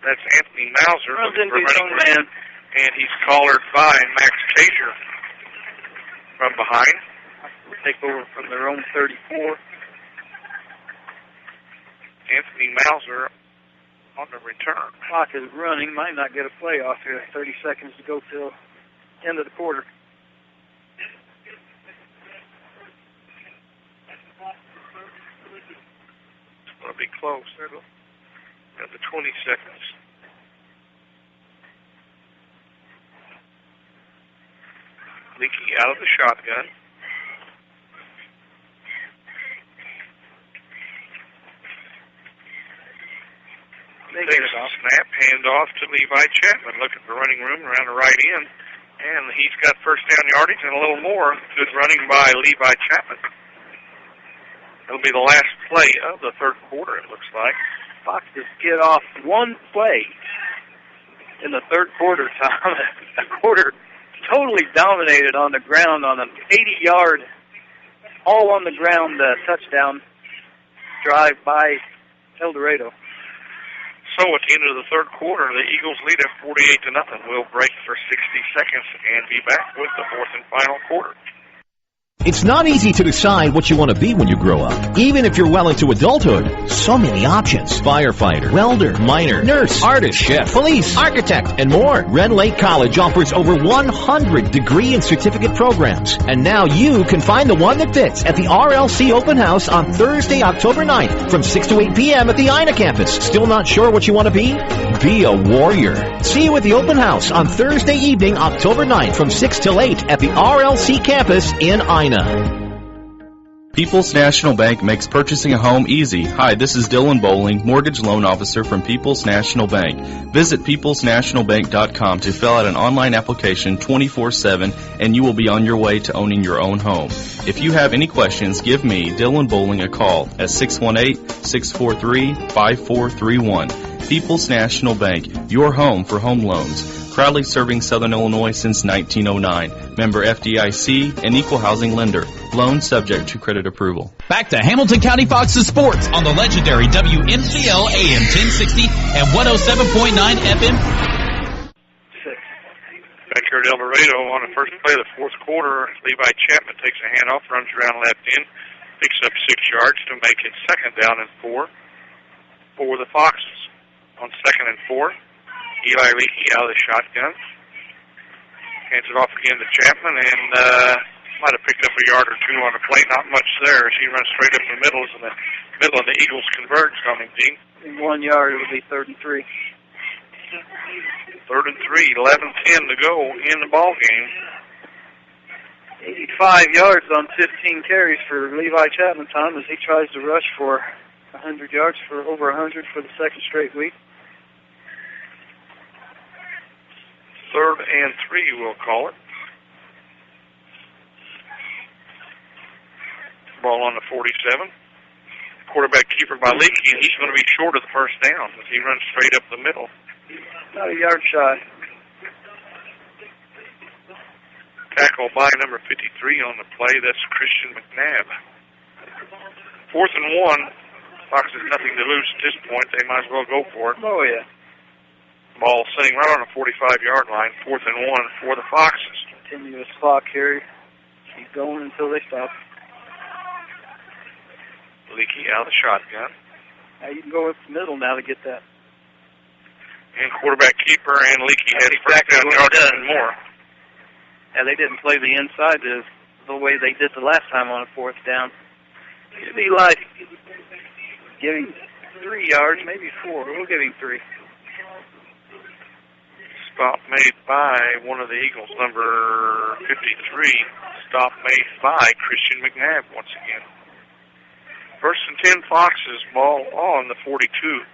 That's Anthony Mauser. Runs into his own man. And he's collared by Max Kager from behind. Take over from their own 34. Anthony Mauser on the return. Clock is running. Might not get a play off here. 30 seconds to go till end of the quarter. It's going to be close. Got the 20 seconds. Leakey out of the shotgun. Takes a snap, handoff to Levi Chapman, looking for running room around the right end. And he's got first down yardage and a little more. Good running by Levi Chapman. It'll be the last play of the third quarter, it looks like. Foxes get off one play in the third quarter, Tom. A quarter totally dominated on the ground on an 80-yard, all on the ground touchdown drive by Eldorado. So at the end of the third quarter, the Eagles lead at 48-0. We'll break for 60 seconds and be back with the fourth and final quarter. It's not easy to decide what you want to be when you grow up, even if you're well into adulthood. So many options. Firefighter, welder, miner, nurse, artist, chef, police, architect, and more. Red Lake College offers over 100 degree and certificate programs. And now you can find the one that fits at the RLC Open House on Thursday, October 9th from 6 to 8 p.m. at the Ina campus. Still not sure what you want to be? Be a warrior. See you at the Open House on Thursday evening, October 9th from 6 till 8 at the RLC campus in Ina. People's National Bank makes purchasing a home easy. Hi, this is Dylan Bowling, Mortgage Loan Officer from People's National Bank. Visit peoplesnationalbank.com to fill out an online application 24/7 and you will be on your way to owning your own home. If you have any questions, give me, Dylan Bowling, a call at 618-643-5431. People's National Bank, your home for home loans. Proudly serving Southern Illinois since 1909. Member FDIC, an equal housing lender. Loan subject to credit approval. Back to Hamilton County Fox's Sports on the legendary WMCL AM 1060 and 107.9 FM. Back here at Eldorado on the first play of the fourth quarter, Levi Chapman takes a handoff, runs around left end, picks up 6 yards to make it second down and 4 for the Foxes. On 2nd and 4, Eli Leakey out of the shotgun. Hands it off again to Chapman, and might have picked up a yard or two on the play. Not much there as he runs straight up the middle as the middle of the Eagles converge on him, Dean. In 1 yard, it would be 3rd and 3. 3rd and 3, 11:10 to go in the ball game. 85 yards on 15 carries for Levi Chapman, Tom, as he tries to rush for 100 yards, for over 100 for the second straight week. 3rd and 3, we'll call it. Ball on the 47. Quarterback keeper by Leakey, and he's going to be short of the first down as he runs straight up the middle. About a yard shy. Tackle by number 53 on the play. That's Christian McNabb. 4th and 1. Foxes nothing to lose at this point. They might as well go for it. Oh, yeah. Ball sitting right on the 45-yard line. 4th and 1 for the Foxes. Continuous clock here. Keep going until they stop. Leakey out of the shotgun. Now you can go up the middle now to get that. And quarterback keeper and Leakey has first down yards and more. Yeah, they didn't play the inside the way they did the last time on a 4th down. It'd be like giving 3 yards, maybe 4. We'll give him 3. Stop made by one of the Eagles, number 53. Stop made by Christian McNabb once again. 1st and 10 Foxes, ball on the 42.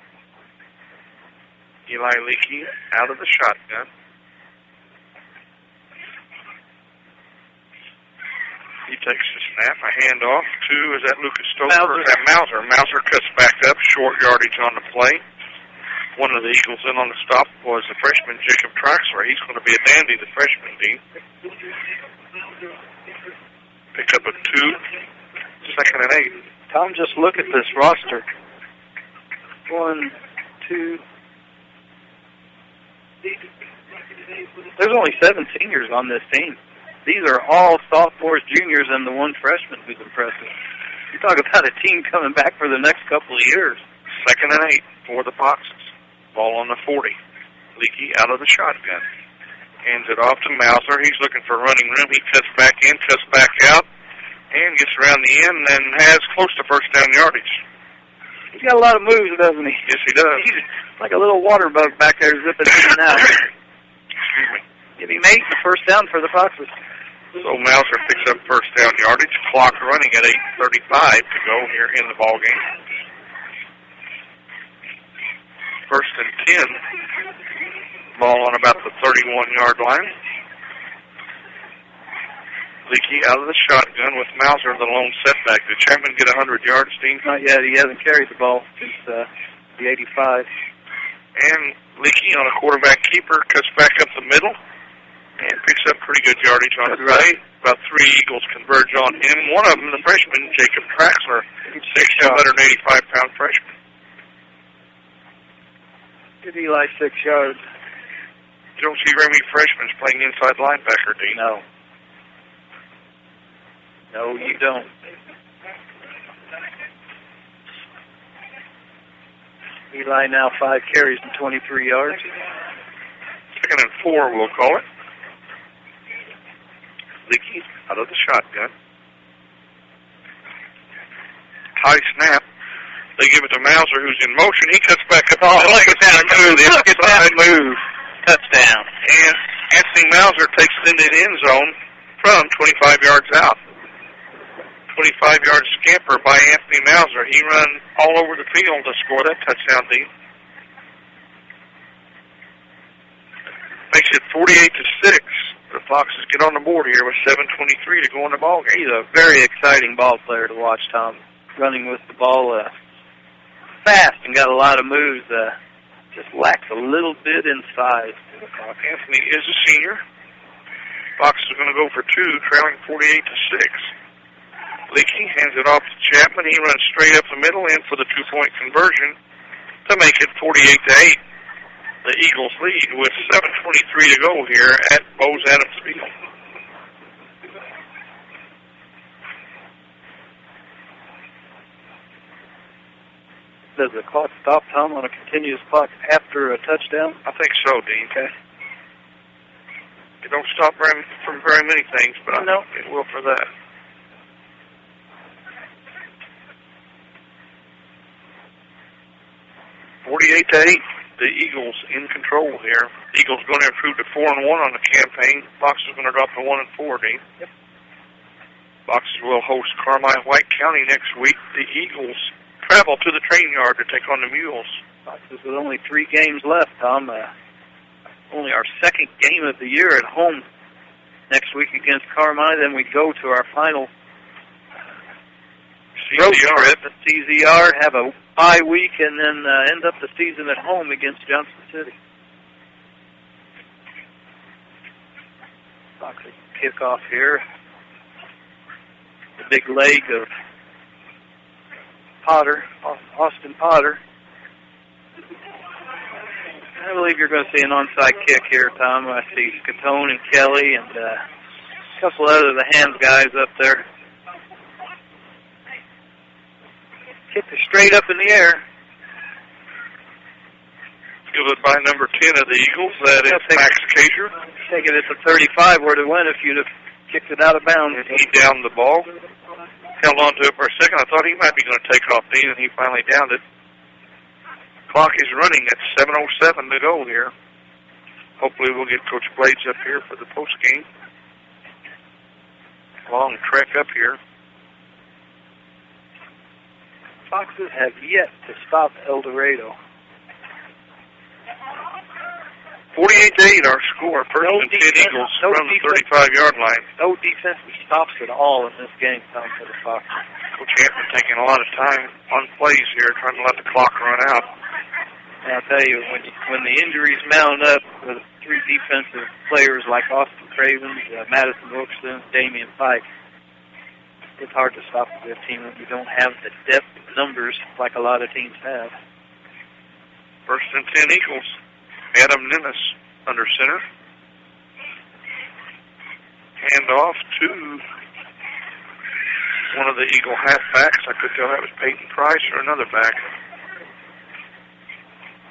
Eli Leakey out of the shotgun. He takes the snap, a handoff to, is that Lucas Stoker? Is that Mauser? Mauser cuts back up, short yardage on the play. One of the Eagles in on the stop was the freshman, Jacob Traxler. He's going to be a dandy, the freshman, Dean. Pick up a 2, 2nd and 8. Tom, just look at this roster. 1, 2. There's only 7 seniors on this team. These are all sophomores, juniors, and the one freshman who's impressive. You talk about a team coming back for the next couple of years. 2nd and 8 for the Foxes. Ball on the 40. Leakey out of the shotgun. Hands it off to Mauser. He's looking for running room. He cuts back in, cuts back out, and gets around the end and has close to first down yardage. He's got a lot of moves, doesn't he? Yes, he does. He's like a little water bug back there zipping in and out. Excuse me. Give him 8, the first down for the Foxes. So Mauser picks up first down yardage. Clock running at 8:35 to go here in the ball game. 1st and 10. Ball on about the 31-yard line. Leakey out of the shotgun with Mauser the lone setback. Did Chapman get 100 yards, Dean? Not yet. He hasn't carried the ball since the 85. And Leakey on a quarterback keeper cuts back up the middle and picks up pretty good yardage on his right. About 3 Eagles converge on him. One of them, the freshman, Jacob Traxler, 185-pound freshman. Give Eli 6 yards. You don't see very many freshmen playing inside linebacker, Dean. No. No, you don't. Eli now 5 carries and 23 yards. 2nd and 4, we'll call it. Leakey out of the shotgun. High snap. They give it to Mauser, who's in motion. He cuts back up. Oh, look at that move. Look at that move. Touchdown. And Anthony Mauser takes it into the end zone from 25 yards out. 25-yard scamper by Anthony Mauser. He ran all over the field to score that touchdown, Dean. Makes it 48-6. The Foxes get on the board here with 7:23 to go in the ball game. He's a very exciting ball player to watch, Tom. Running with the ball fast and got a lot of moves. Just lacks a little bit in size. Anthony is a senior. Foxes are going to go for 2, trailing 48-6. Leakey hands it off to Chapman. He runs straight up the middle in for the 2-point conversion to make it 48-8. The Eagles lead with 7:23 to go here at Bose Adams Field. Does the clock stop, Tom, on a continuous clock after a touchdown? I think so, Dean. Okay. It don't stop from very many things, but I know it will for that. (48-8). The Eagles in control here. Eagles going to improve to 4-1 on the campaign. Foxes going to drop to 1-4, Dean. Yep. Foxes will host Carmine-White County next week. The Eagles travel to the train yard to take on the Mules. Foxes with only 3 games left, Tom. Only our 2nd game of the year at home next week against Carmine. Then we go to our final road trip at CZR, have a bye week, and then end up the season at home against Johnson City. Foxes kick off here. The big leg of Potter, Austin Potter. I believe you're going to see an onside kick here, Tom. I see Scatone and Kelly and a couple other of the hands guys up there. Kicked it straight up in the air. Fielded by number 10 of the Eagles. That is Max Kager. Take it at the 35 where it went if you'd have kicked it out of bounds. And he downed the ball. Held on to it for a second. I thought he might be going to take off, Dean, and he finally downed it. Clock is running at 7:07 to go here. Hopefully we'll get Coach Blades up here for the post game. Long trek up here. Foxes have yet to stop Eldorado. 48-8 our score. First and 10 Eagles from the 35-yard line. No defensive stops at all in this game, Tom, for the Foxes. Coach Hampton taking a lot of time on plays here, trying to let the clock run out. And I'll tell you, when the injuries mount up with 3 defensive players like Austin Cravens, Madison Wilkerson, Damian Pike, it's hard to stop a good team when you don't have the depth of numbers like a lot of teams have. First and 10 Eagles. Adam Ninnis under center. Hand off to one of the Eagle halfbacks. I could tell that was Peyton Price or another back.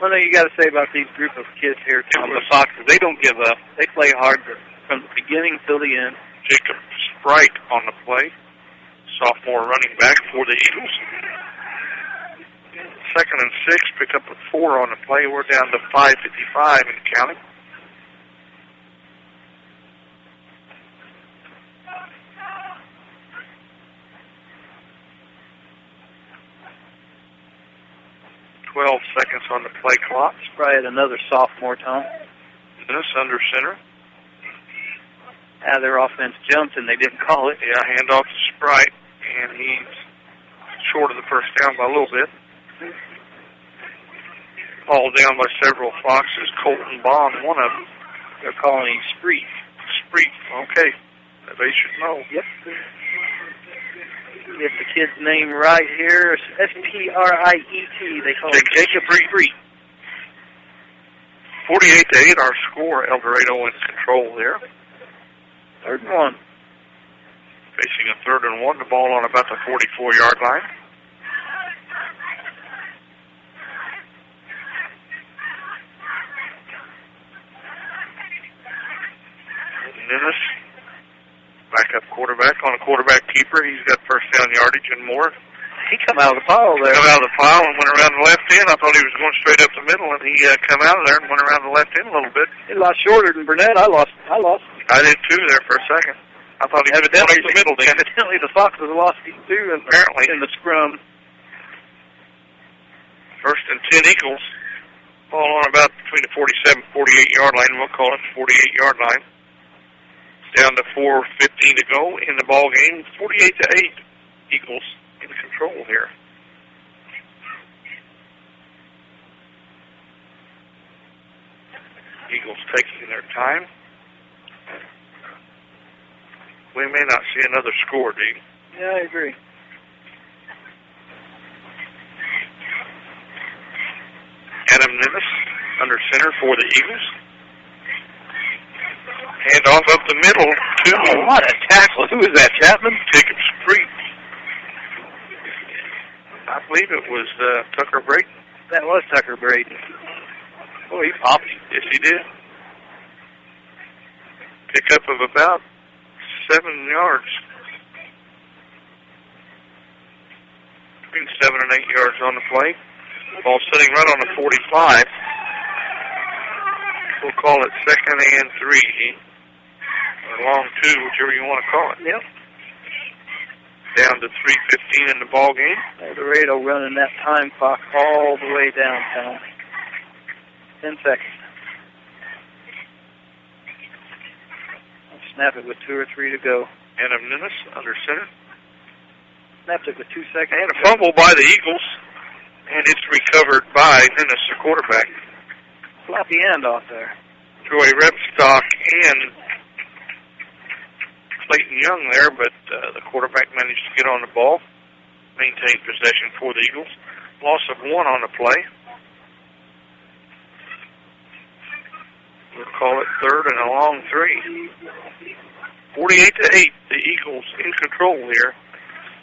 One thing you got to say about these group of kids here, Tom, the Foxes, they don't give up. They play hard from the beginning till the end. Jacob Sprite on the play. Sophomore running back for the Eagles. Second and 6, pick up a 4 on the play. We're down to 5:55 in counting. Seconds on the play clock. Sprite had another sophomore, Tom. This under center. Their offense jumped and they didn't call it. Yeah, hand off to Sprite, and he's short of the first down by a little bit. Hauled down by several Foxes. Colton Bond, one of them. They're calling him Sprite. Sprite, okay. They should know. Yep. Get the kid's name right here. S-P-R-I-E-T. They call him Jacob Sprite. 48-8, our score. Eldorado in control there. 3rd and 1. Facing a 3rd and 1. The ball on about the 44-yard line. Ninnis, backup quarterback on a quarterback keeper. He's got first down yardage and more. He come out of the pile there. Come out of the pile and went around the left end. I thought he was going straight up the middle, and he come out of there and went around the left end a little bit. He lost shorter than Burnett. I lost. I did too there for a second. I thought he was going up the middle. Evidently the Foxes lost him too apparently in the scrum. First and 10 Eagles. Ball on about between the 47 48-yard line. We'll call it the 48-yard line. Down to 4:15 to go in the ball game. 48-8. Eagles in control here. Eagles taking their time. We may not see another score, do you? Yeah, I agree. Adam Ninnis under center for the Eagles. Hand off up the middle to... what a tackle. Who is that, Chapman? Jacob Sprite. I believe it was Tucker Brayton. That was Tucker Brayton. Oh, he popped him. Yes, he did. Pickup of about 7 yards. Between 7 and 8 yards on the play. Ball sitting right on the 45. We'll call it 2nd and 3. Or long 2, whichever you want to call it. Yep. Down to 3:15 in the ball game. Eldorado running that time clock all the way downtown. 10 seconds. I'll snap it with 2 or 3 to go. Adam Ninnis under center. Snapped it with 2 seconds. And a fumble by the Eagles. And it's recovered by Ninnis, the quarterback. Floppy handoff there. Troy Repstock and Clayton Young there, but the quarterback managed to get on the ball, maintain possession for the Eagles. Loss of 1 on the play. We'll call it 3rd and a long 3. 48-8, the Eagles in control here.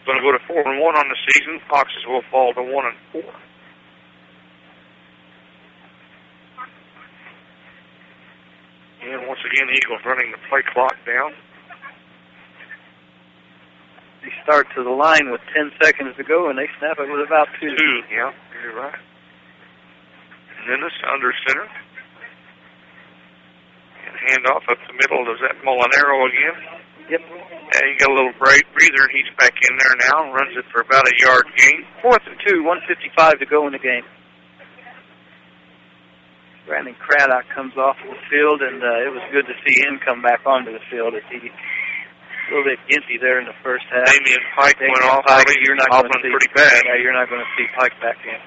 Going to go to 4-1 on the season. Foxes will fall to 1-4. And once again, the Eagles running the play clock down. They start to the line with 10 seconds to go, and they snap it with about 2. 2, yeah, you're right. Ninnis under center. And handoff up the middle. Is that Molinaro again? Yep. And he got a little breather, and he's back in there now. Runs it for about a yard gain. 4th and 2, 1:55 to go in the game. Brandon Craddock comes off the field, and it was good to see him come back onto the field. As he a little bit gimpy there in the first half. Damian Pike went off. You're not going to see pretty bad. Yeah, you're not going to see Pike back in.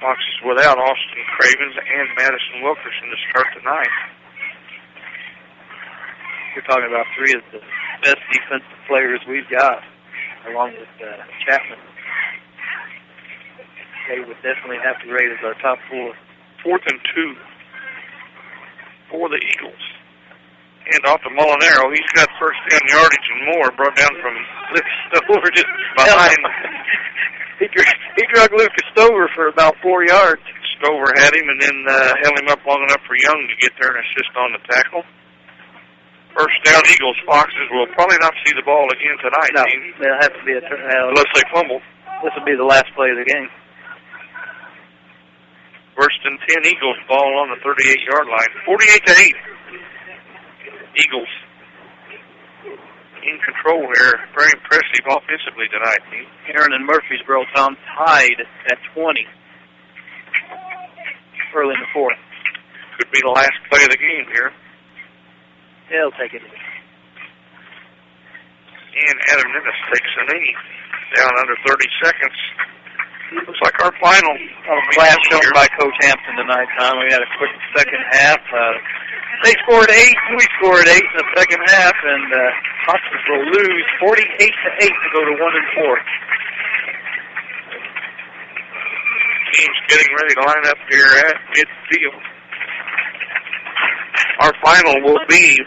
Foxes without Austin Cravens and Madison Wilkerson to start tonight. You're talking about 3 of the best defensive players we've got, along with Chapman. they would definitely have to rate as our top 4. 4th and 2 for the Eagles. And off to Molinaro. He's got first down yardage and more, brought down from Lucas Stover just behind. He drug Lucas Stover for about 4 yards. Stover had him and then held him up long enough for Young to get there and assist on the tackle. First down, Eagles. Foxes will probably not see the ball again tonight. No, they'll have to be unless they fumble. This will be the last play of the game. First and 10, Eagles, ball on the 38-yard line. 48-8. Eagles in control here. Very impressive offensively tonight. Aaron and Murfreesboro, Tom, tied at 20 early in the 4th. Could be the last play of the game here. They'll take it. And Adam Dennis takes a knee. Down under 30 seconds. Looks like our final. Class shown by Coach Hampton tonight, Tom. We had a quick second half. They scored 8, and we scored 8 in the second half, and Foxes will lose 48-8 to go to 1-4. Team's getting ready to line up here at midfield. Our final will be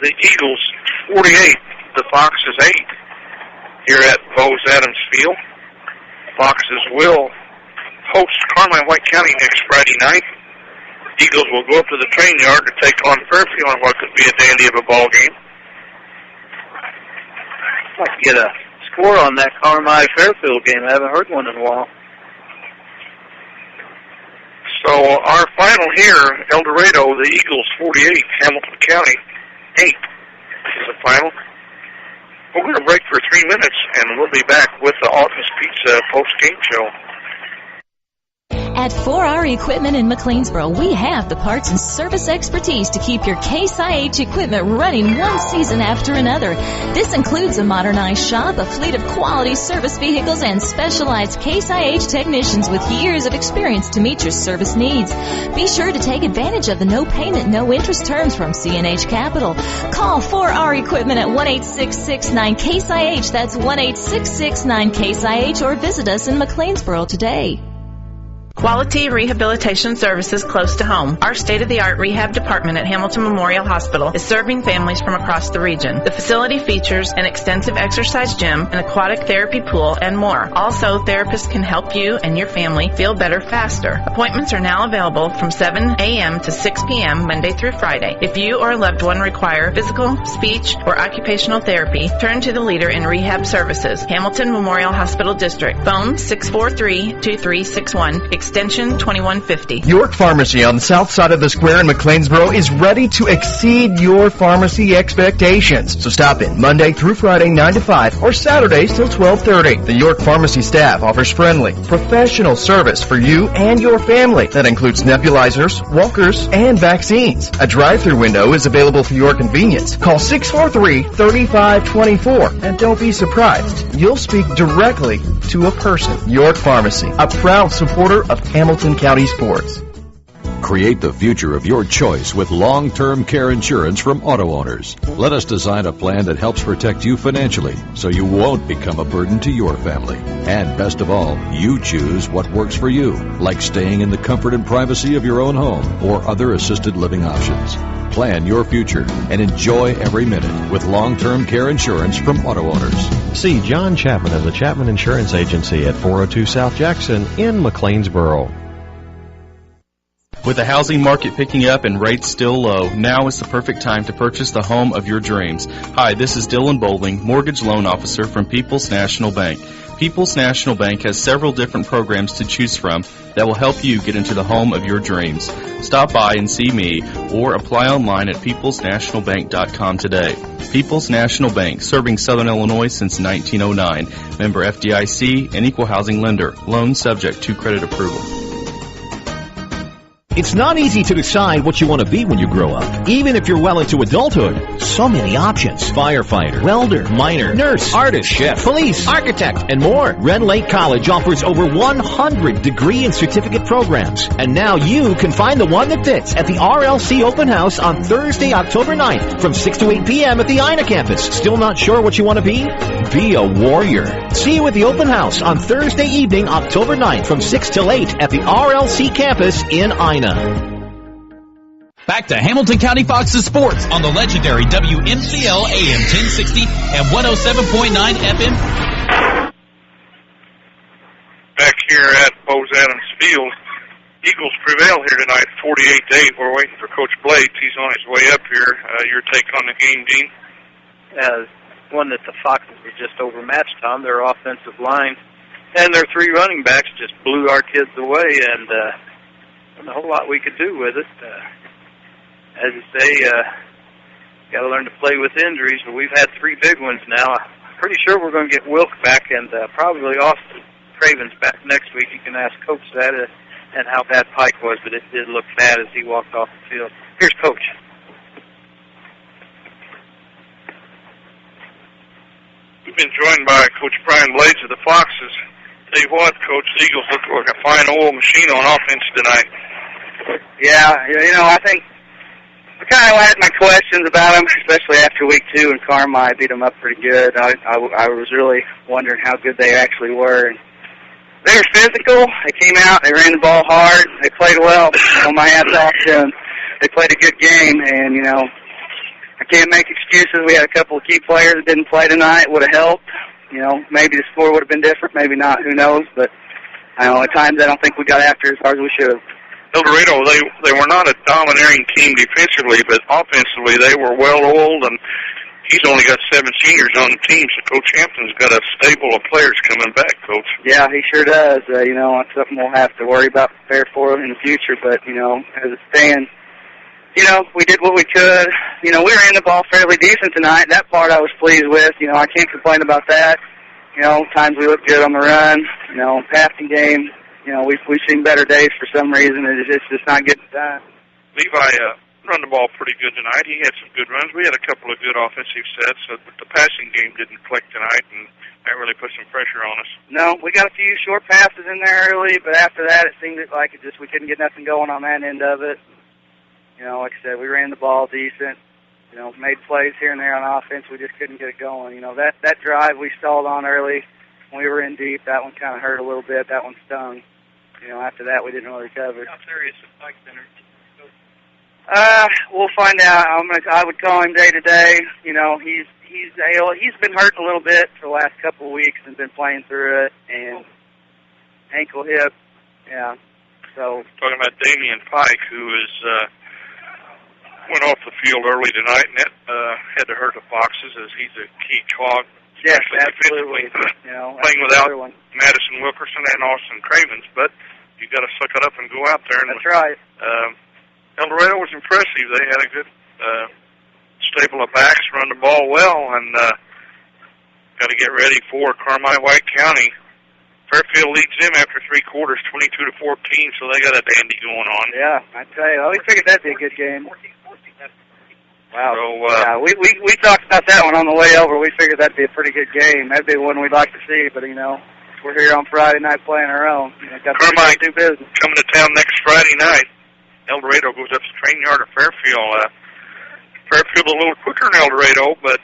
the Eagles 48, the Foxes 8, here at Bose Adams Field. Foxes will host Carmine White County next Friday night. Eagles will go up to the train yard to take on Fairfield on what could be a dandy of a ball game. I'd like to get a score on that Carmine Fairfield game. I haven't heard one in a while. So our final here, Eldorado, the Eagles 48, Hamilton County 8 is the final. We're going to break for 3 minutes, and we'll be back with the Alton's Pizza post-game show. At 4R Equipment in McLeansboro, we have the parts and service expertise to keep your Case IH equipment running one season after another. This includes a modernized shop, a fleet of quality service vehicles, and specialized Case IH technicians with years of experience to meet your service needs. Be sure to take advantage of the no payment, no interest terms from CNH Capital. Call 4R Equipment at 1-866-9-CASE-IH. That's 1-866-9-CASE-IH, or visit us in McLeansboro today. Quality rehabilitation services close to home. Our state-of-the-art rehab department at Hamilton Memorial Hospital is serving families from across the region. The facility features an extensive exercise gym, an aquatic therapy pool, and more. Also, therapists can help you and your family feel better faster. Appointments are now available from 7 a.m. to 6 p.m. Monday through Friday. If you or a loved one require physical, speech, or occupational therapy, turn to the leader in rehab services, Hamilton Memorial Hospital District. Phone 643-2361, extension 2150. York Pharmacy on the south side of the square in McLeansboro is ready to exceed your pharmacy expectations. So stop in Monday through Friday 9 to 5 or Saturdays till 12:30. The York Pharmacy staff offers friendly, professional service for you and your family. That includes nebulizers, walkers, and vaccines. A drive-through window is available for your convenience. Call 643-3524 and don't be surprised. You'll speak directly to a person. York Pharmacy, a proud supporter of Hamilton County sports. Create the future of your choice with long-term care insurance from auto owners. Let us design a plan that helps protect you financially so you won't become a burden to your family. And best of all, you choose what works for you, like staying in the comfort and privacy of your own home or other assisted living options. Plan your future and enjoy every minute with long-term care insurance from auto owners. See John Chapman of the Chapman Insurance Agency at 402 South Jackson in McLeansboro. With the housing market picking up and rates still low, now is the perfect time to purchase the home of your dreams. Hi, this is Dylan Bowling, Mortgage Loan Officer from People's National Bank. People's National Bank has several different programs to choose from that will help you get into the home of your dreams. Stop by and see me or apply online at peoplesnationalbank.com today. People's National Bank, serving Southern Illinois since 1909. Member FDIC, an equal housing lender. Loan subject to credit approval. It's not easy to decide what you want to be when you grow up, even if you're well into adulthood. So many options. Firefighter, welder, miner, nurse, artist, chef, police, architect, and more. Red Lake College offers over 100 degree and certificate programs. And now you can find the one that fits at the RLC Open House on Thursday, October 9th from 6 to 8 p.m. at the Ina campus. Still not sure what you want to be? Be a warrior. See you at the open house on Thursday evening, October 9th from 6 till 8 at the RLC campus in Ina. Back to Hamilton County Fox's sports on the legendary WMCL AM 1060 and 107.9 FM. Back here at Bose Adams Field, Eagles prevail here tonight, 48-8. We're waiting for Coach Blades. He's on his way up here. Your take on the game, Dean? One that the Foxes were just overmatched on. Their offensive line and their three running backs just blew our kids away, and wasn't a whole lot we could do with it. As you say, got to learn to play with injuries, but we've had three big ones now. I'm pretty sure we're going to get Wilk back and probably Austin Cravens back next week. You can ask Coach that and how bad Pike was, but it did look bad as he walked off the field. Here's Coach. We've been joined by Coach Brian Blades of the Foxes. Tell you what, Coach, the Eagles look like a fine oil machine on offense tonight. Yeah, I think I kind of had my questions about them, especially after week 2, and Carmi beat them up pretty good. I was really wondering how good they actually were. And they were physical. They came out. They ran the ball hard. They played well. My hat's off to them. They played a good game, and, I can't make excuses. We had a couple of key players that didn't play tonight. Would have helped. Maybe the score would have been different. Maybe not. Who knows? But at times I don't think we got after as hard as we should have. Eldorado, they were not a domineering team defensively, but offensively they were well-oiled, and he's only got 7 seniors on the team, so Coach Hampton's got a stable of players coming back, Coach. Yeah, he sure does. It's something we'll have to worry about prepare for in the future, but, as it stands, we did what we could. We ran the ball fairly decent tonight. That part I was pleased with. I can't complain about that. Times we looked good on the run. Passing game, we've seen better days for some reason. It's just not getting done. Levi run the ball pretty good tonight. He had some good runs. We had a couple of good offensive sets, but the passing game didn't click tonight, and that really put some pressure on us. No, we got a few short passes in there early, but after that it seemed like we couldn't get nothing going on that end of it. Like I said, we ran the ball decent. Made plays here and there on offense. We just couldn't get it going. That drive we stalled on early when we were in deep, that one kind of hurt a little bit. That one stung. After that, we didn't really recover. How serious is Pike Center? We'll find out. I would call him day to day. He's been hurting a little bit for the last couple of weeks and been playing through it. And ankle, hip, yeah. So talking about Damian Pike, who went off the field early tonight, and that had to hurt the Foxes as he's a key cog. Yes, absolutely. Playing without Madison Wilkerson and Austin Cravens, but you got to suck it up and go out there. And, that's right. Eldorado was impressive. They had a good stable of backs, run the ball well, and got to get ready for Carmi-White County. Fairfield leads them after 3 quarters, 22-14, so they got a dandy going on. Yeah, I tell you, we figured that'd be a good game. Wow. So, we talked about that one on the way over. We figured that'd be a pretty good game. That'd be one we'd like to see, but, we're here on Friday night playing our own. Got to do business. Coming to town next Friday night. Eldorado goes up to the train yard of Fairfield. Fairfield a little quicker than Eldorado, but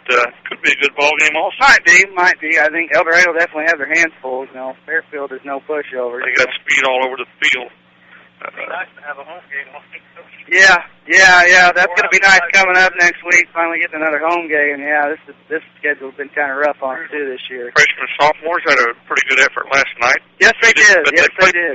could be a good ball game also. Might be. I think Eldorado definitely have their hands full. Fairfield is no pushover. They got speed all over the field. It'd be nice to have a home game. Yeah. That's going to be nice coming up next week. Finally getting another home game. Yeah, this schedule's been kind of rough on us too this year. Freshmen and sophomores had a pretty good effort last night. Yes, they did. But they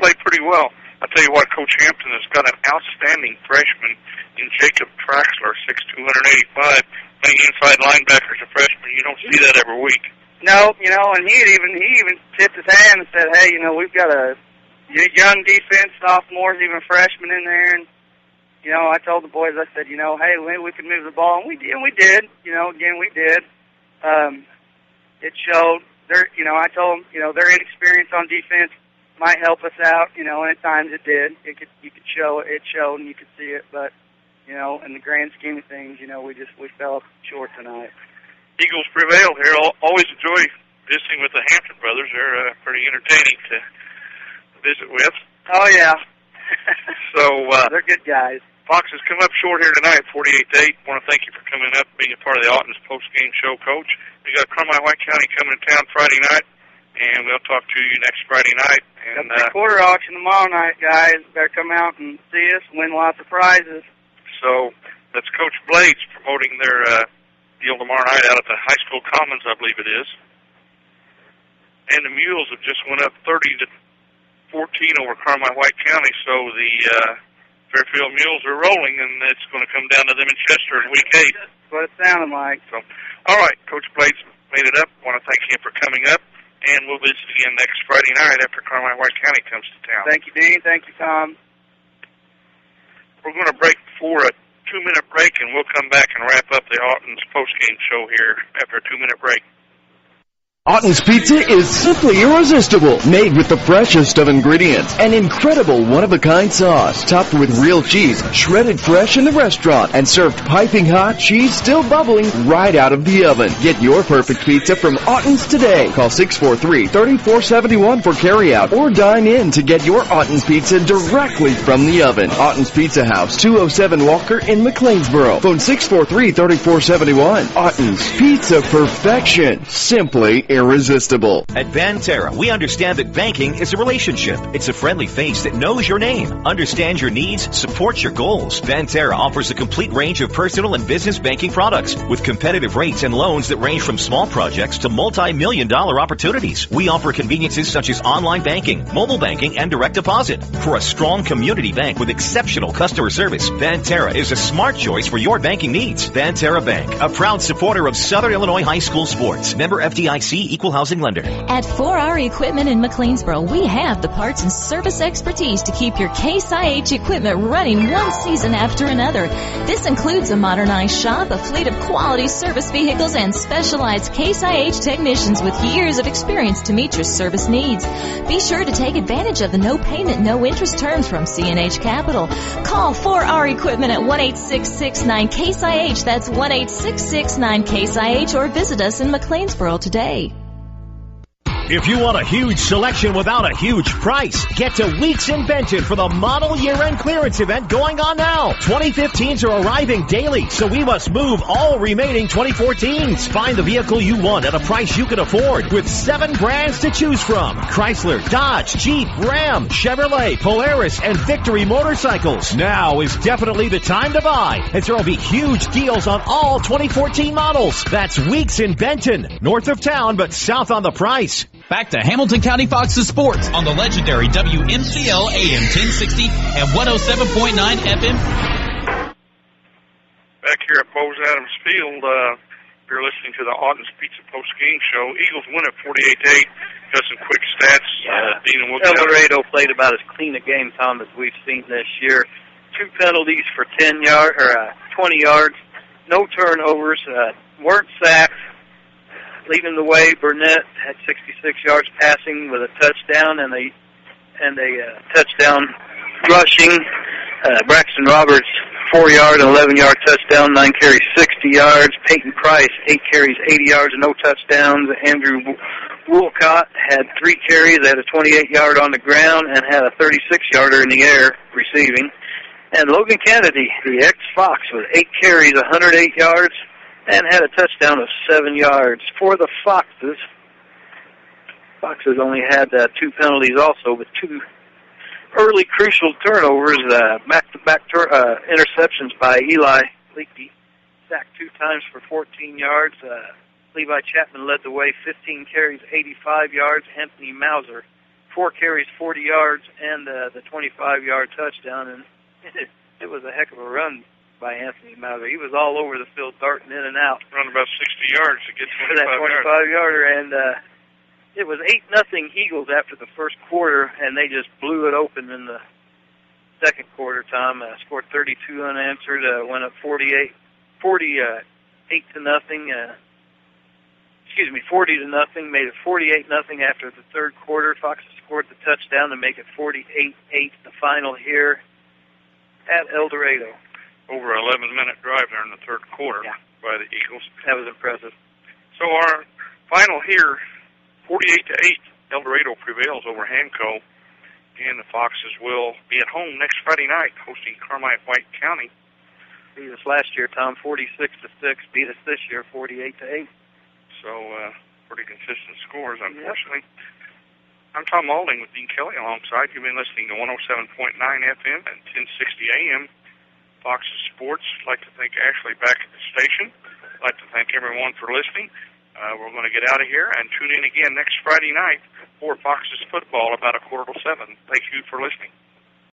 played pretty well. I tell you what, Coach Hampton has got an outstanding freshman in Jacob Traxler, 6'2", 185, playing inside linebacker as a freshman. You don't see that every week. No, and he even tipped his hand and said, hey, we've got a young defense, sophomores, even freshmen in there. And, I told the boys, I said, hey, maybe we can move the ball. And we did. Again, we did. It showed. I told them, their inexperience on defense might help us out, and at times it did. You could show it showed, and you could see it. But, in the grand scheme of things, we fell short tonight. Eagles prevailed here. Always enjoy visiting with the Hampton brothers. They're pretty entertaining to visit with. Oh, yeah. So they're good guys. Fox has come up short here tonight, 48-8. Want to thank you for coming up, being a part of the Alton's post-game show, Coach. We got Carmi-White County coming to town Friday night, and we'll talk to you next Friday night. And got the quarter auction tomorrow night, guys. Better come out and see us, win lots of prizes. So that's Coach Blades promoting their deal tomorrow night out at the high school commons, I believe it is. And the Mules have just went up 30-14 over Carmi-White County, so the Fairfield Mules are rolling, and it's going to come down to them in Chester in week 8. That's what it sounded like. So, all right, Coach Blades made it up. Want to thank him for coming up, and we'll visit again next Friday night after Carmi-White County comes to town. Thank you, Dean. Thank you, Tom. We're going to break for a 2-minute break, and we'll come back and wrap up the Alton's post-game show here after a 2-minute break. Alton's Pizza is simply irresistible, made with the freshest of ingredients. An incredible one-of-a-kind sauce, topped with real cheese, shredded fresh in the restaurant, and served piping hot, cheese still bubbling right out of the oven. Get your perfect pizza from Alton's today. Call 643-3471 for carryout, or dine in to get your Alton's Pizza directly from the oven. Alton's Pizza House, 207 Walker in McLeansboro. Phone 643-3471. Alton's Pizza Perfection. Simply irresistible. At Banterra, we understand that banking is a relationship. It's a friendly face that knows your name, understands your needs, supports your goals. Banterra offers a complete range of personal and business banking products with competitive rates and loans that range from small projects to multi-million-dollar opportunities. We offer conveniences such as online banking, mobile banking, and direct deposit. For a strong community bank with exceptional customer service, Banterra is a smart choice for your banking needs. Banterra Bank, a proud supporter of Southern Illinois high school sports. Member FDIC, equal housing lender. At 4R Equipment in McLeansboro, we have the parts and service expertise to keep your Case IH equipment running one season after another. This includes a modernized shop, a fleet of quality service vehicles, and specialized Case IH technicians with years of experience to meet your service needs. Be sure to take advantage of the no payment, no interest terms from CNH Capital. Call 4R Equipment at 1-866-9-CASE-IH. That's 1-866-9-CASE-IH, or visit us in McLeansboro today. If you want a huge selection without a huge price, get to Weeks in Benton for the model year-end clearance event going on now. 2015s are arriving daily, so we must move all remaining 2014s. Find the vehicle you want at a price you can afford with 7 brands to choose from. Chrysler, Dodge, Jeep, Ram, Chevrolet, Polaris, and Victory motorcycles. Now is definitely the time to buy, as there will be huge deals on all 2014 models. That's Weeks in Benton, north of town but south on the price. Back to Hamilton County Fox's sports on the legendary WMCL AM 1060 and 107.9 FM. Back here at Bose Adams Field, you're listening to the Alton's Pizza post-game show. Eagles win at 48-8. Got some quick stats. Dean and Eldorado played about as clean a game, Tom, as we've seen this year. 2 penalties for 20 yards, no turnovers, weren't sacked. Leading the way, Burnett had 66 yards passing with a touchdown and a touchdown rushing. Braxton Roberts, 4-yard and 11-yard touchdown, 9 carries, 60 yards. Peyton Price, 8 carries, 80 yards, and no touchdowns. Andrew Woolcott had 3 carries, had a 28-yard on the ground, and had a 36-yarder in the air receiving. And Logan Kennedy, the ex-Fox, with 8 carries, 108 yards, and had a touchdown of 7 yards. For the Foxes only had 2 penalties also, with 2 early crucial turnovers, back-to-back interceptions by Eli Leakey. Sacked 2 times for 14 yards. Levi Chapman led the way, 15 carries, 85 yards. Anthony Mauser, 4 carries, 40 yards, and the 25-yard touchdown. And it was a heck of a run by Anthony Mauser. He was all over the field, darting in and out. Run about 60 yards to get 25 that 25-yarder, and it was 8-0 Eagles after the first quarter, and they just blew it open in the second quarter, Tom. Scored 32 unanswered, went up 40-0. 40-0, made it 48-0 after the third quarter. Fox scored the touchdown to make it 48-8, the final here at Eldorado. Over an 11-minute drive there in the third quarter by the Eagles. That was impressive. So our final here, 48-8, Eldorado prevails over Hanco. And the Foxes will be at home next Friday night, hosting Carmike-White County. Beat us last year, Tom, 46-6. Beat us this year, 48-8. So, pretty consistent scores, unfortunately. Yep. I'm Tom Maulding with Dean Kelly alongside. You've been listening to 107.9 FM and 1060 AM. Foxes Sports. I'd like to thank Ashley back at the station. I'd like to thank everyone for listening. We're going to get out of here and tune in again next Friday night for Foxes football about 6:45. Thank you for listening.